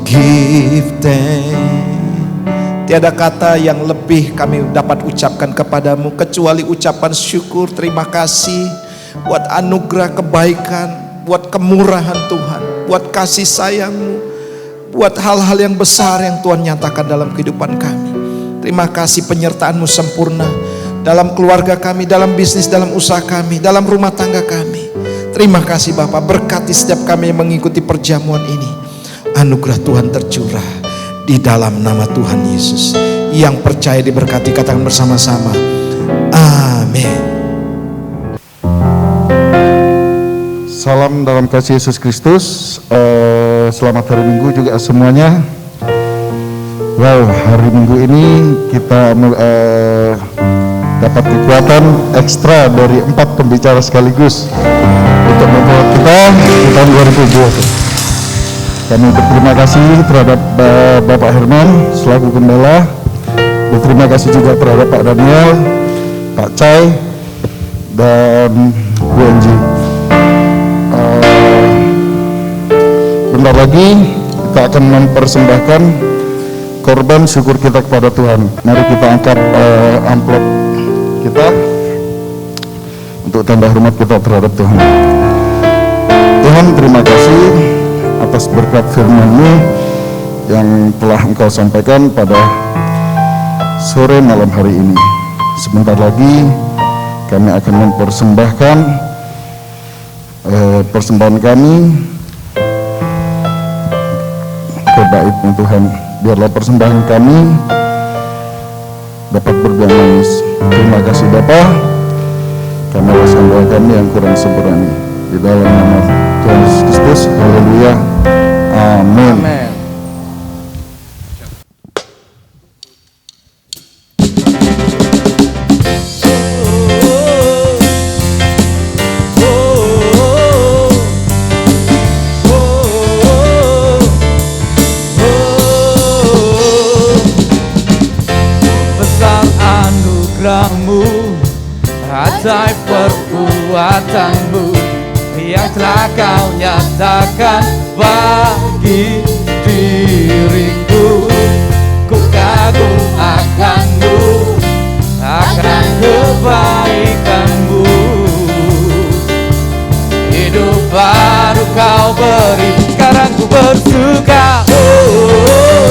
Give thanks. Tiada kata yang lebih kami dapat ucapkan kepadamu kecuali ucapan syukur, terima kasih buat anugerah kebaikan, buat kemurahan Tuhan, buat kasih sayang-Mu, buat hal-hal yang besar yang Tuhan nyatakan dalam kehidupan kami. Terima kasih penyertaan-Mu sempurna dalam keluarga kami, dalam bisnis, dalam usaha kami, dalam rumah tangga kami. Terima kasih Bapa, berkati setiap kami yang mengikuti perjamuan ini. Anugerah Tuhan tercurah di dalam nama Tuhan Yesus. Yang percaya diberkati, katakan bersama-sama, amin. Salam dalam kasih Yesus Kristus. Selamat hari Minggu juga semuanya. Wow, hari Minggu ini kita dapat kekuatan ekstra dari 4 pembicara sekaligus untuk membawa kita di tahun 2020. Kami berterima kasih terhadap Bapak Herman selaku gembala. Berterima kasih juga terhadap Pak Daniel, Pak Cai, dan Bu Enji. Bentar lagi kita akan mempersembahkan korban syukur kita kepada Tuhan. Mari kita angkat amplop kita untuk tanda hormat kita terhadap Tuhan. Tuhan, terima kasih atas berkat firman-Mu yang telah Engkau sampaikan pada sore malam hari ini. Sebentar lagi kami akan mempersembahkan persembahan kami ke bait-Mu Tuhan. Biarlah persembahan kami dapat berbuah manis. Terima kasih Bapa. Kami alaskan doa kami yang kurang sempurna ini. Di dalam nama Tuhan Yesus Kristus. Haleluya. Amin. Amin. Ajaib perbuatan-Mu yang telah Kau nyatakan bagi diriku. Ku kagum akan-Mu, akan kebaikan-Mu. Hidup baru Kau beri, sekarang ku bersuka.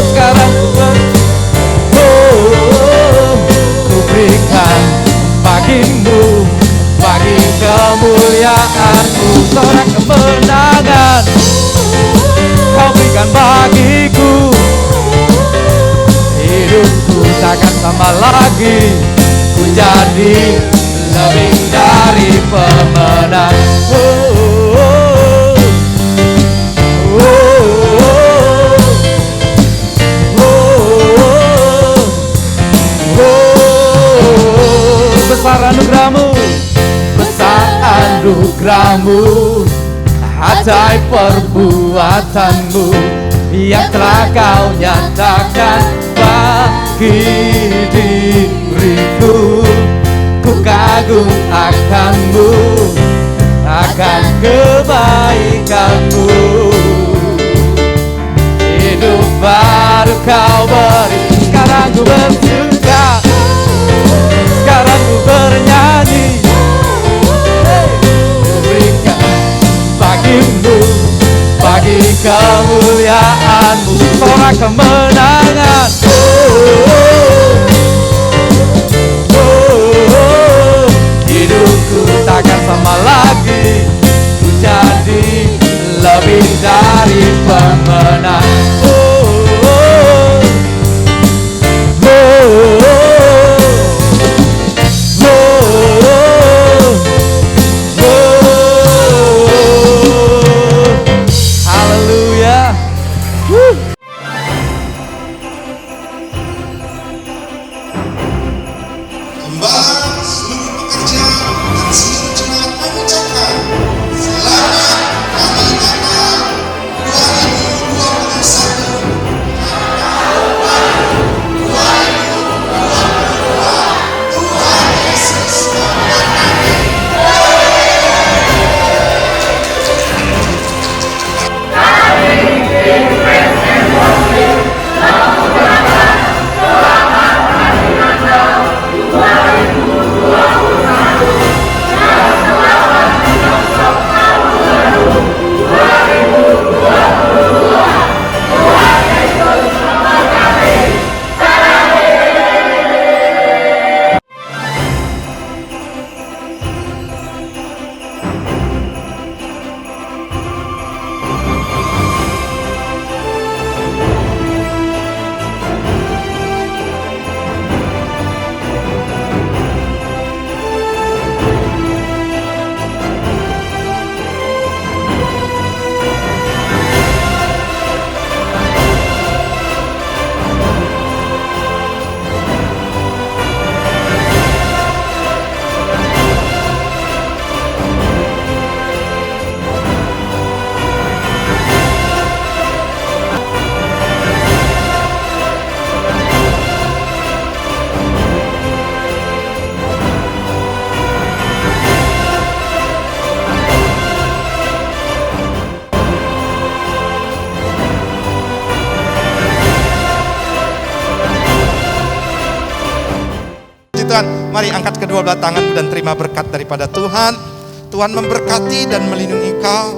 Sekarang ku bersuka. Ku berikan bagimu, bagi anugerahmu, ajaib perbuatanmu yang telah kau nyatakan bagi diriku. Ku kagum akanmu, akan kebaikanmu. Hidup baru kau beri, sekarang ku bersuka, sekarang ku bernyanyi. Ku berikan bagimu, bagi kemuliaanmu, sorak kemenangan. Hidupku takkan sama lagi, ku jadi lebih dari pemenang. Haleluya. Gembala, seluruh pekerja, dan seluruh jemaat mengucapkan selamat hari Natal 2021. Tuhan Yesus memberkati. Tuhan, mari angkat kedua belah tanganmu dan terima berkat daripada Tuhan. Tuhan memberkati dan melindungi engkau.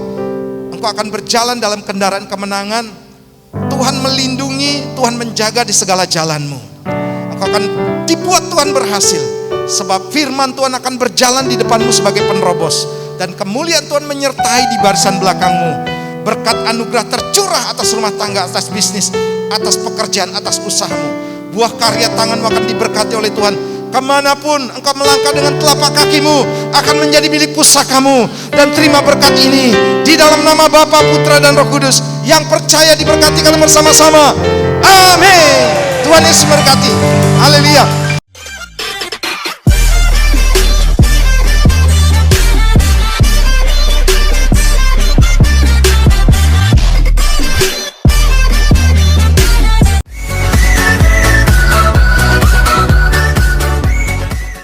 Engkau akan berjalan dalam kendaraan kemenangan. Tuhan melindungi, Tuhan menjaga di segala jalanmu. Engkau akan dibuat Tuhan berhasil, sebab firman Tuhan akan berjalan di depanmu sebagai penerobos, dan kemuliaan Tuhan menyertai di barisan belakangmu. Berkat anugerah tercurah atas rumah tangga, atas bisnis, atas pekerjaan, atas usahamu. Buah karya tanganmu akan diberkati oleh Tuhan. Kemanapun engkau melangkah dengan telapak kakimu akan menjadi milik pusakamu. Dan terima berkat ini di dalam nama Bapa, Putra, dan Roh Kudus. Yang percaya diberkati kalian bersama-sama. Amin. Tuhan Yesus memberkati. Haleluya.